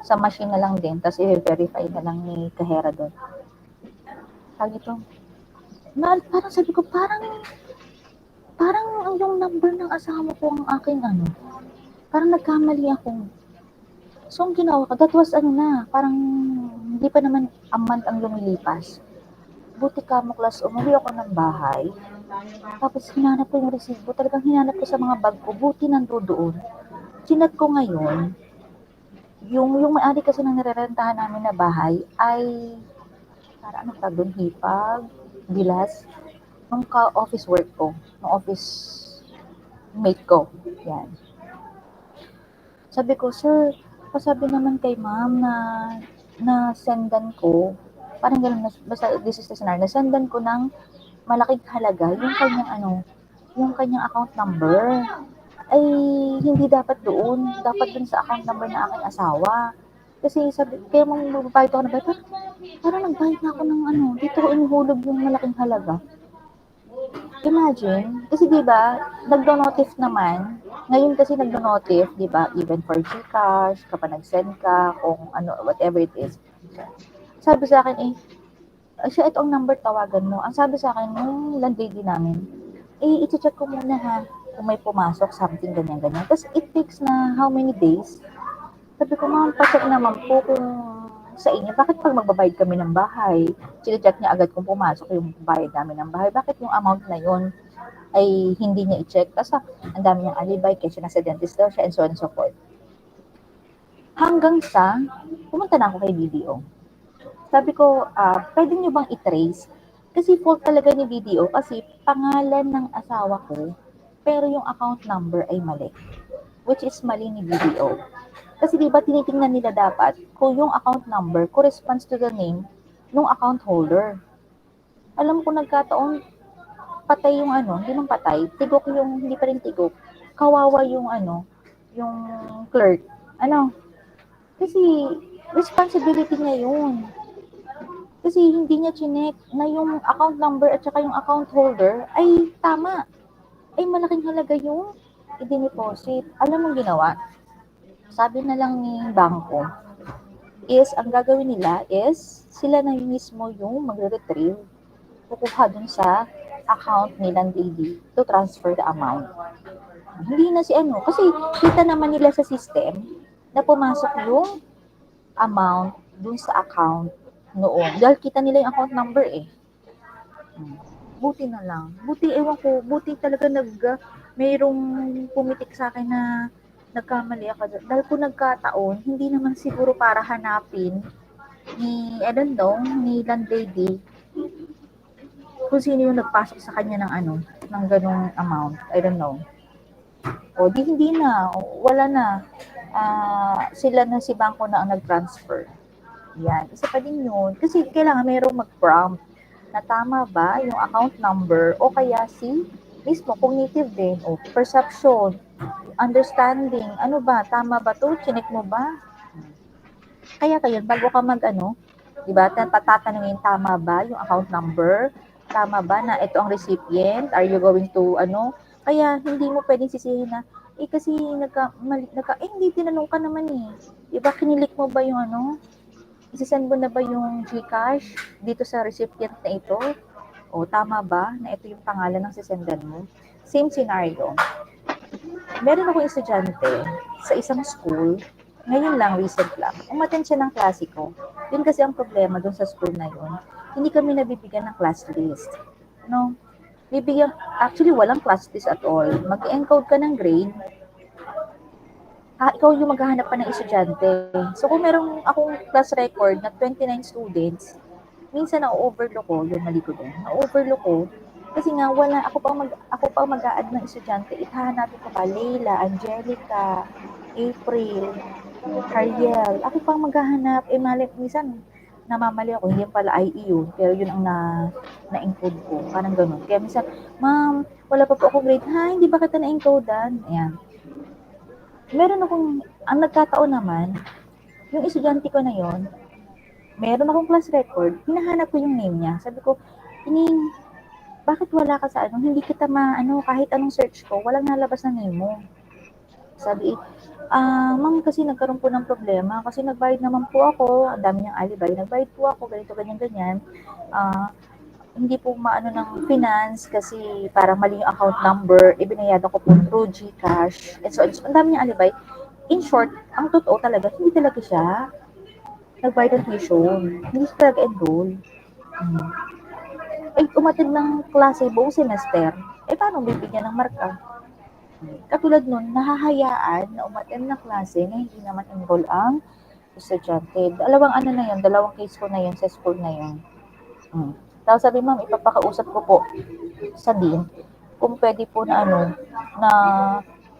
sa machine na lang din, tapos i-verify na lang ni Kahera doon. Tag ito, parang sabi ko, parang yung number ng asawa ko ang aking parang nagkamali ako. So, ang ginawa ko, that was parang hindi pa naman a month ang lumilipas. Buti ka mo class, umuwi ako ng bahay. Tapos hinanap ko yung resibo. Talagang hinanap ko sa mga bag ko. Buti nandoon. Chinat ko ngayon, yung may-ari kasi ng nirerentahan namin na bahay ay para doon, hipag, bilas, nung ka-office work ko, nung office mate ko. Yan. Sabi ko, sir, pasabi naman kay ma'am na sendan ko, parang gano'n, basta this is the scenario, na sendan ko ng malaking halaga yung kanyang account number. Ay hindi dapat doon, dapat dun sa account number na aking asawa. Kasi sabi, kaya magbabayad ako ng bayad, parang nagbayad na ako ng dito ko inuhulog yung malaking halaga. Imagine, kasi diba, nagdo-notif naman, ngayon kasi nagdo-notif, diba, even for GCash, kapag nag-send ka, kung whatever it is. Sabi sa akin siya, ito ang number, tawagan mo. Ang sabi sa akin, yung landlady namin, i-check ko muna ha, kung may pumasok, something, ganyan-ganyan. Tapos, it takes na how many days? Sabi ko, ma'am, pa-check naman po kung sa inyo, bakit pag magbabayad kami ng bahay, check niya agad kung pumasok yung bayad namin ng bahay, bakit yung amount na yon ay hindi niya i-check? Kasi ang dami niyang alibay, kasi nasa dentist daw siya, and so on and so forth. Hanggang sa, pumunta na ako kay BDO. Sabi ko, pwede niyo bang i-trace? Kasi fault talaga ni BDO kasi pangalan ng asawa ko pero yung account number ay mali, which is mali ni BDO. Kasi di ba tinitingnan nila dapat kung yung account number corresponds to the name ng account holder. Alam ko nagkataon, patay yung hindi man patay, tigok yung, hindi pa rin tigok, kawawa yung yung clerk. Kasi responsibility niya yun. Kasi hindi niya chinek na yung account number at saka yung account holder ay tama. Ay malaking halaga yung i-deposit. Alam mong ginawa? Sabi na lang ni bangko is, ang gagawin nila is, sila na mismo yung magre-retrieve, kukuha dun sa account ni landlady to transfer the amount. Hindi na kasi kita naman nila sa system na pumasok yung amount dun sa account noon. Dahil kita nila yung account number eh. Buti na lang. Buti, ewan ko, buti talaga mayroong pumitik sa akin na nagkamali ako. Dahil kung nagkataon, hindi naman siguro para hanapin ni, I don't know, ni landlady kung sino yung nagpasok sa kanya ng ganong amount. I don't know. O, hindi na. Wala na. Sila na, si bangko na ang nag-transfer. Yan. Isa pa din yun. Kasi kailangan mayroong mag-prompt na tama ba yung account number o kaya si mismo cognitive din o perception, understanding, tama ba to? Chinek mo ba? Kaya bago ka di ba, tatanungin tama ba yung account number? Tama ba na ito ang recipient? Are you going to Kaya hindi mo pwedeng sisihin na kasi hindi tinanong ka naman eh. Di ba kinilik mo ba yung isisend mo na ba yung GCash dito sa recipient na ito? O tama ba na ito yung pangalan ng sisendan mo? Same scenario. Meron akong estudyante sa isang school, ngayon lang, recent lang, umattend siya ng klase ko. Yun kasi ang problema dun sa school na yun, hindi kami nabibigyan ng class list. Actually, walang class list at all. Mag-encode ka ng grade, ikaw yung maghahanap pa ng estudyante. So, kung merong akong class record na 29 students, minsan na-overlook ko, yung mali ko din, na-overlook ko, kasi nga, ako pang mag-a-add ng estudyante, itahanapin ko pa, Leila, Angelica, April, Hariel, ako pang maghahanap, minsan, namamali ako, hindi pala IE yun, pero yun ang na-encode ko, parang ganun. Kaya minsan, ma'am, wala pa po akong grade, hindi ba kita na-encodean? Ayan. Ang nagkataon naman, yung estudyante ko na yon, meron akong class record, hinahanap ko yung name niya. Sabi ko, bakit wala ka sa hindi kita kahit anong search ko, walang nalabas na name mo. Sabi, ma'am, kasi nagkaroon po ng problema, kasi nagbayad naman po ako, ang dami niyang alibay, nagbayad po ako, ganito, ganyan. Hindi po ng finance kasi parang mali yung account number, ibinayad ako po through GCash, and so ang dami niyang alibay. In short, ang totoo talaga, hindi talaga siya nagbayad ng tuition, hindi siya talaga enroll. Umatid ng klase buong semester, paano bibigyan ng marka? Katulad nun, nahahayaan na umatid ng klase na hindi naman enroll ang estudyante. Dalawang case ko na yun sa school na yun. Tapos sabi, ma'am, ipapakausap ko po sa dean kung pwede po na na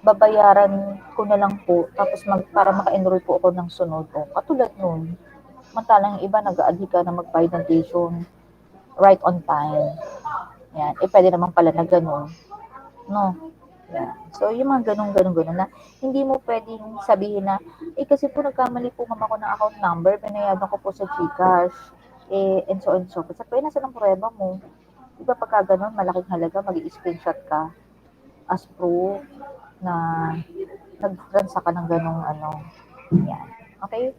babayaran ko na lang po tapos para maka-enroll po ako ng sunod. Katulad nun, mantalang yung iba nag-aadi ka na magbayad ng tuition right on time. Yan. Pwede naman pala na gano'n. No? Yan. So, yung mga ganun na hindi mo pwedeng sabihin na, kasi po nagkamali po ma'am ako ng account number, binayadan ko po sa GCash. And so. Kasi nasa ng prueba mo. Diba pagka ganun, malaking halaga, mag-i-screenshot ka as proof na nag-transact ka ng ganung Yan. Okay?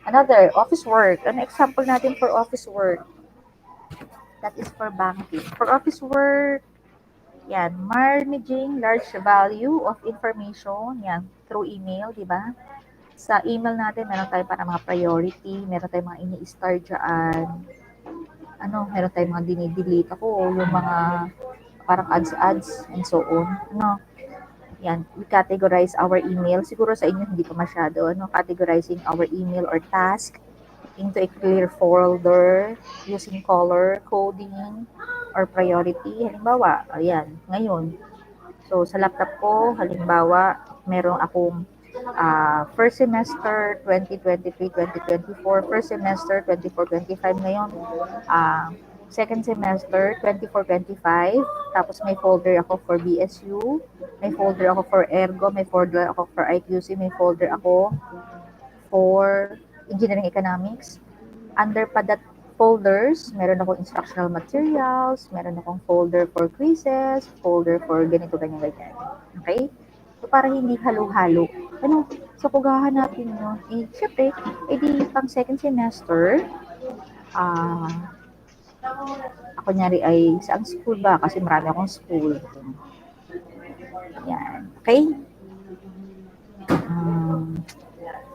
Another, office work. An example natin for office work. That is for banking. For office work, yan, managing large value of information, yan, through email, di ba? Sa email natin, meron tayo para mga priority, meron tayong mga ini-star dyan, meron tayong mga dinidelete ako, yung mga parang ads, and so on, Yan, we categorize our email. Siguro sa inyo hindi pa masyado, categorizing our email or task into a clear folder using color coding or priority. Halimbawa, ayan, ngayon. So, sa laptop ko, halimbawa, meron akong first semester 2023-2024, first semester 24-25 ngayon, second semester 24-25, tapos may folder ako for BSU, may folder ako for Ergo, may folder ako for IQC, may folder ako for Engineering Economics. Under pa that folders, meron akong instructional materials, meron akong folder for quizzes, folder for ganito, ganyan, ganyan. Okay? So, para hindi halo-halo. Ano? So, kung hahanapin nyo, syempre, di pang second semester, ako nyari ay saang school ba? Kasi marami akong school. Yan. Okay?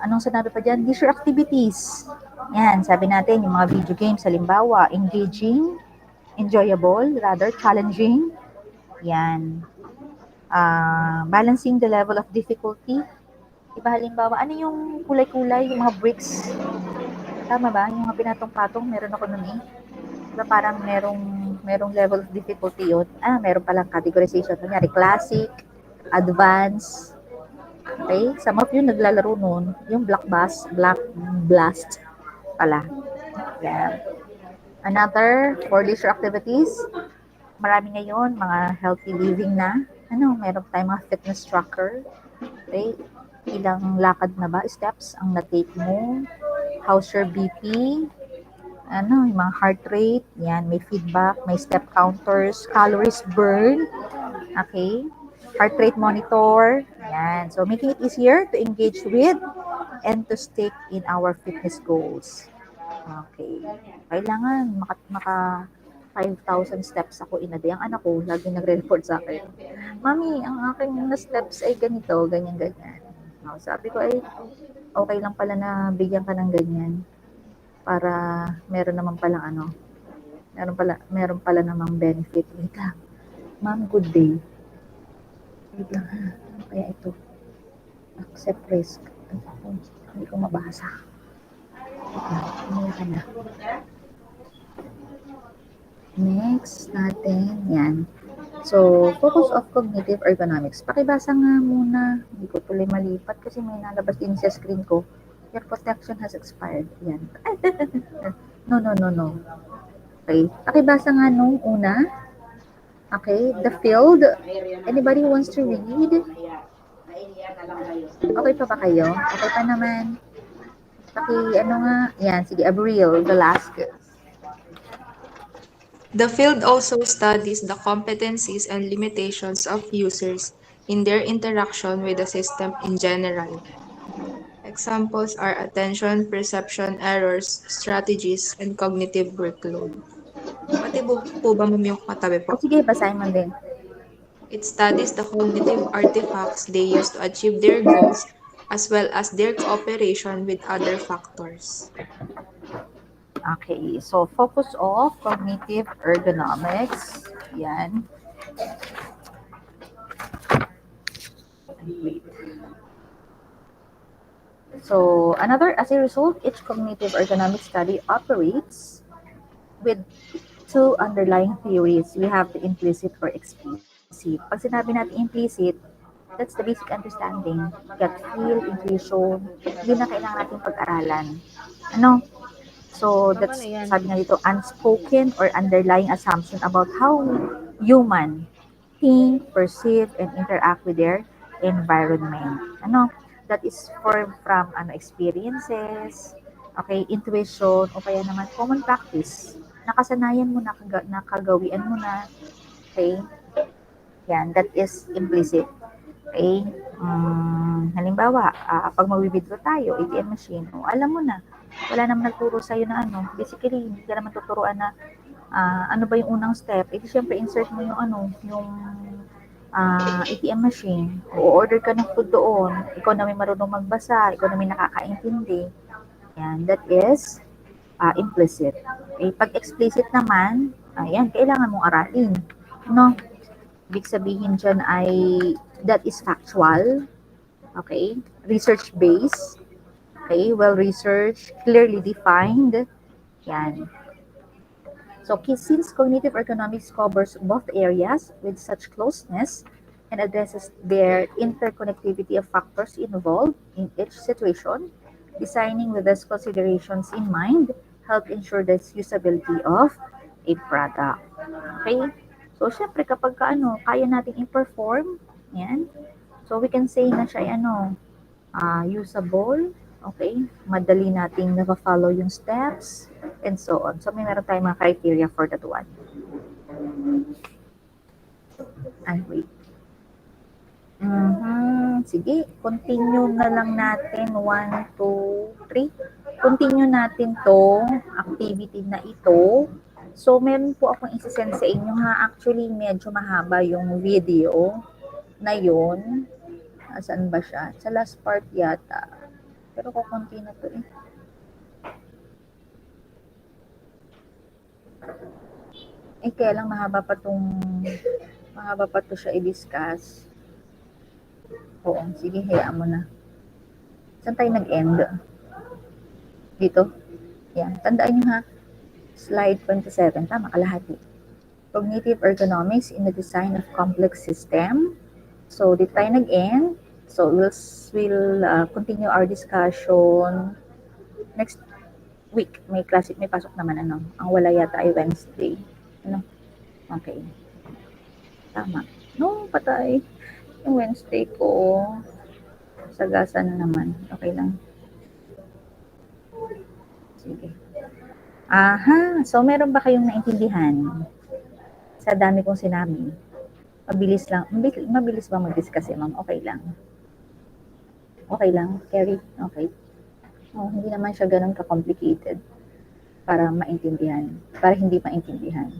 Anong sinabi pa dyan? Leisure activities. Yan, sabi natin, yung mga video games, halimbawa, engaging, enjoyable, rather challenging. Yan. Balancing the level of difficulty. Diba, halimbawa, ano yung kulay-kulay, yung mga bricks? Tama ba? Yung mga pinatong-patong, meron ako nun eh. Diba parang merong level of difficulty yun. Meron palang categorization. Kunyari, classic, advanced. Okay? Some of you naglalaro nun, yung Black Blast pala. Yeah. Another, for leisure activities, marami ngayon, mga healthy living na. Meron tayong mga fitness tracker. Okay? Ilang lakad na ba, steps ang na-take mo? How's your BP? Yung mga heart rate, yan, may feedback, may step counters, calories burn, okay? Heart rate monitor, yan. So, making it easier to engage with and to stick in our fitness goals. Okay. Kailangan maka 5,000 steps ako in a day. Ang anak ko, lagi nagre-report sa akin. Mami, ang aking na steps ay ganito, ganyan, ganyan. Sabi ko ay, okay lang pala na bigyan ka ng ganyan para meron naman palang meron pala namang benefit. Wait lang. Ma'am, good day. Wait lang ha. Ano kaya ito? Accept risk. Hindi ko mabasa. Wait lang. Ano ka na? Next natin. Yan. So, focus of cognitive ergonomics. Pakibasa nga muna. Hindi ko tuloy malipat kasi may nalabas din sa screen ko. Your protection has expired. Yan. No. Okay. Pakibasa nga nung una. Okay. The field. Anybody wants to read? Okay pa ba kayo? Okay pa naman. Yan. Sige, Abril Velasquez. The field also studies the competencies and limitations of users in their interaction with the system in general. Examples are attention, perception errors, strategies, and cognitive workload. Pati po ba yung katabi po? Sige, basahin mo din. It studies the cognitive artifacts they use to achieve their goals as well as their cooperation with other factors. Okay, so focus of cognitive ergonomics. Yan. So, as a result, each cognitive ergonomic study operates with two underlying theories. We have the implicit or explicit. Pag sinabi natin implicit, that's the basic understanding. Gut feel, intuition, hindi na kailangan natin pag-aralan. So, that's, sabi nga dito, unspoken or underlying assumption about how human think, perceive, and interact with their environment. That is formed from experiences, okay, intuition, o kaya naman common practice. Nakasanayan mo, nakagawian mo na, okay? Yan, that is implicit. Okay? Halimbawa, pag mag-withdraw tayo, ATM machine, alam mo na, wala naman nagturo sa'yo na basically, hindi ka naman tuturuan na ano ba yung unang step. Siyempre, insert mo yung ATM machine. O-order ka ng food doon. Ikaw na may marunong magbasa. Ikaw na may nakakaintindi. Yan, that is implicit. Okay? Pag explicit naman, ayan, kailangan mong aralin. Ibig sabihin dyan ay that is factual. Okay? Research-based. Okay, well-researched, clearly defined. Yan. So, since cognitive ergonomics covers both areas with such closeness, and addresses their interconnectivity of factors involved in each situation, designing with these considerations in mind, help ensure the usability of a product. Okay? So, syempre, kapag kaya natin i-perform, yan. So, we can say na siya ay usable, okay? Madali nating na-follow yung steps, and so on. So, may meron tayong mga criteria for that one. And wait. Sige, continue na lang natin. 1, 2, 3. Continue natin tong activity na ito. So, meron po akong isi-send sa inyo ha. Actually, medyo mahaba yung video na yun. Saan ba siya? Sa last part yata. Pero kukunti na to eh. Kaya lang mahaba pa to siya i-discuss. Oo, sige, hayaan mo na. Saan tayo nag-end? Dito? Yan. Tandaan nyo ha. Slide 27. Tama, kalahati. Cognitive ergonomics in the design of complex system. So, dito tayo nag-end. So, we'll continue our discussion next week. May pasok naman Ang wala yata ay Wednesday. Okay. Tama. No, patay. Yung Wednesday ko, sagasa na naman. Okay lang. Sige. Aha. So, meron ba kayong naintindihan? Sa dami kong sinabi. Mabilis lang. Mabilis ba mag-discuss ma'am? Okay lang. Okay lang, Carrie? Okay. Oh, hindi naman siya ganun ka-complicated para maintindihan. Para hindi maintindihan.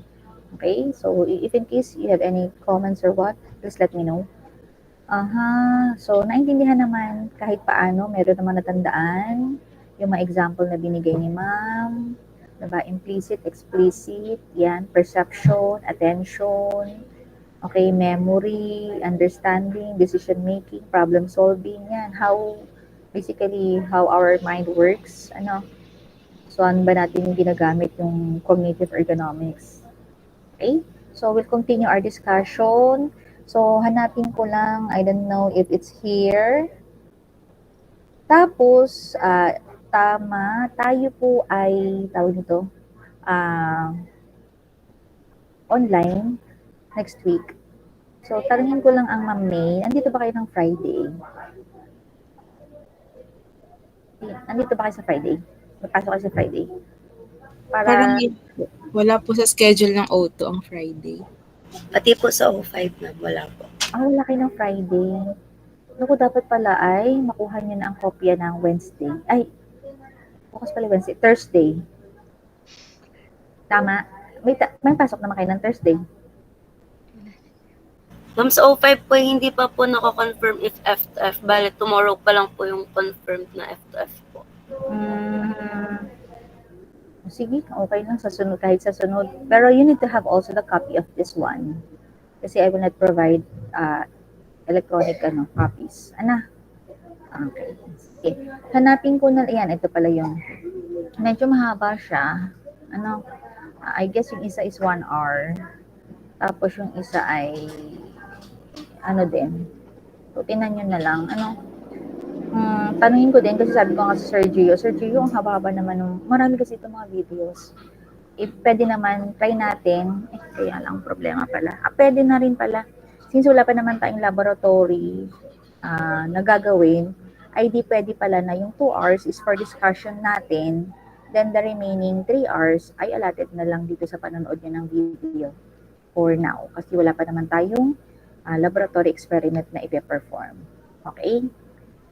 Okay? So, if in case you have any comments or what, please let me know. So, naintindihan naman kahit paano, meron naman natandaan yung mga example na binigay ni ma'am. Diba? Implicit, explicit, yan, perception, attention, okay, memory, understanding, decision making, problem solving, yan, basically, how our mind works, so, ano ba natin yung ginagamit yung cognitive ergonomics. Okay? So, we'll continue our discussion. So, hanapin ko lang, I don't know if it's here. Tapos, tama, tayo po ay, tawag nito, online next week. So, tanungin ko lang ang Ma'am May, andito ba kayo ng Friday? Nandito ba kayo sa Friday? Magpasok kayo sa Friday? Parang wala po sa schedule ng O2 ang Friday. Pati po sa O5 na wala po. Wala kayo ng Friday. Naku, dapat pala ay makuha niyo na ang kopya ng Wednesday. Ay, bukas pala Wednesday. Thursday. Tama. May pasok naman kayo ng Thursday. Ma'am, sa O5 po, hindi pa po nako-confirm if F2F. Bale, tomorrow pa lang po yung confirmed na F2F po. Sige, okay lang sa sunod, kahit sa sunod. Pero you need to have also the copy of this one. Kasi I will not provide electronic copies. Okay. Sige. Hanapin ko na, yan, ito pala yung, medyo mahaba siya. I guess yung isa is 1 hour. Tapos yung isa ay, din. So, tinan nyo na lang. Tanungin ko din, kasi sabi ko nga sa Sir Gio, ang haba-haba naman marami kasi itong mga videos. If pwede naman, try natin. Kaya lang problema pala. Pwede na rin pala. Since wala pa naman tayong laboratory na gagawin, ay di pwede pala na yung 2 hours is for discussion natin. Then the remaining 3 hours ay allotted na lang dito sa panonood nyo ng video for now. Kasi wala pa naman tayong laboratory experiment na i-perform. Okay?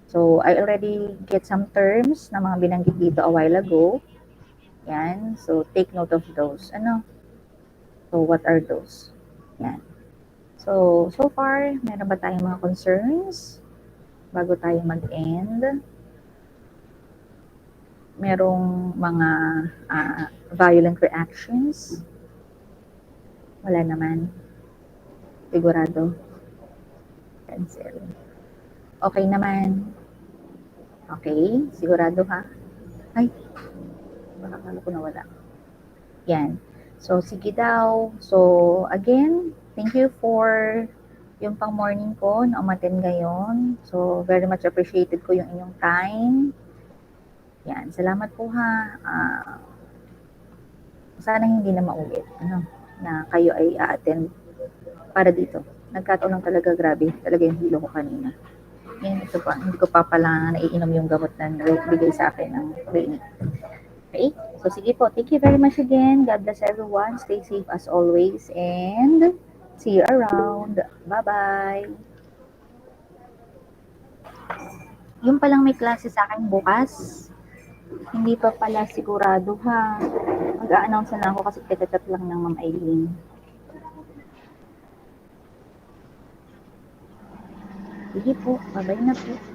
So, I already get some terms na mga binanggit dito a while ago. Yan. So, take note of those. So, what are those? Yan. So far, meron ba tayong mga concerns bago tayo mag-end? Merong mga violent reactions? Wala naman. Sigurado. Cancel. Okay naman. Okay, sigurado ha? Ay, baka kala ko nawala. Yan. So, sige daw. So, again, thank you for yung pang morning ko na umattend ngayon. So, very much appreciated ko yung inyong time. Yan, salamat po ha. Sana hindi na maulit, na kayo ay a-attend para dito. Nagkataon lang talaga, grabe, talaga yung hilo ko kanina. Ngayon, ito pa, hindi ko pa pala naiinom yung gamot na bigay sa akin ng clinic. Okay? So, sige po. Thank you very much again. God bless everyone. Stay safe as always. And see you around. Bye-bye. Yung palang may klase sa akin bukas. Hindi pa pala sigurado ha. Mag-a-announce na ako kasi chat lang ng Ma'am Aileen. Sige po. Bye-bye na po.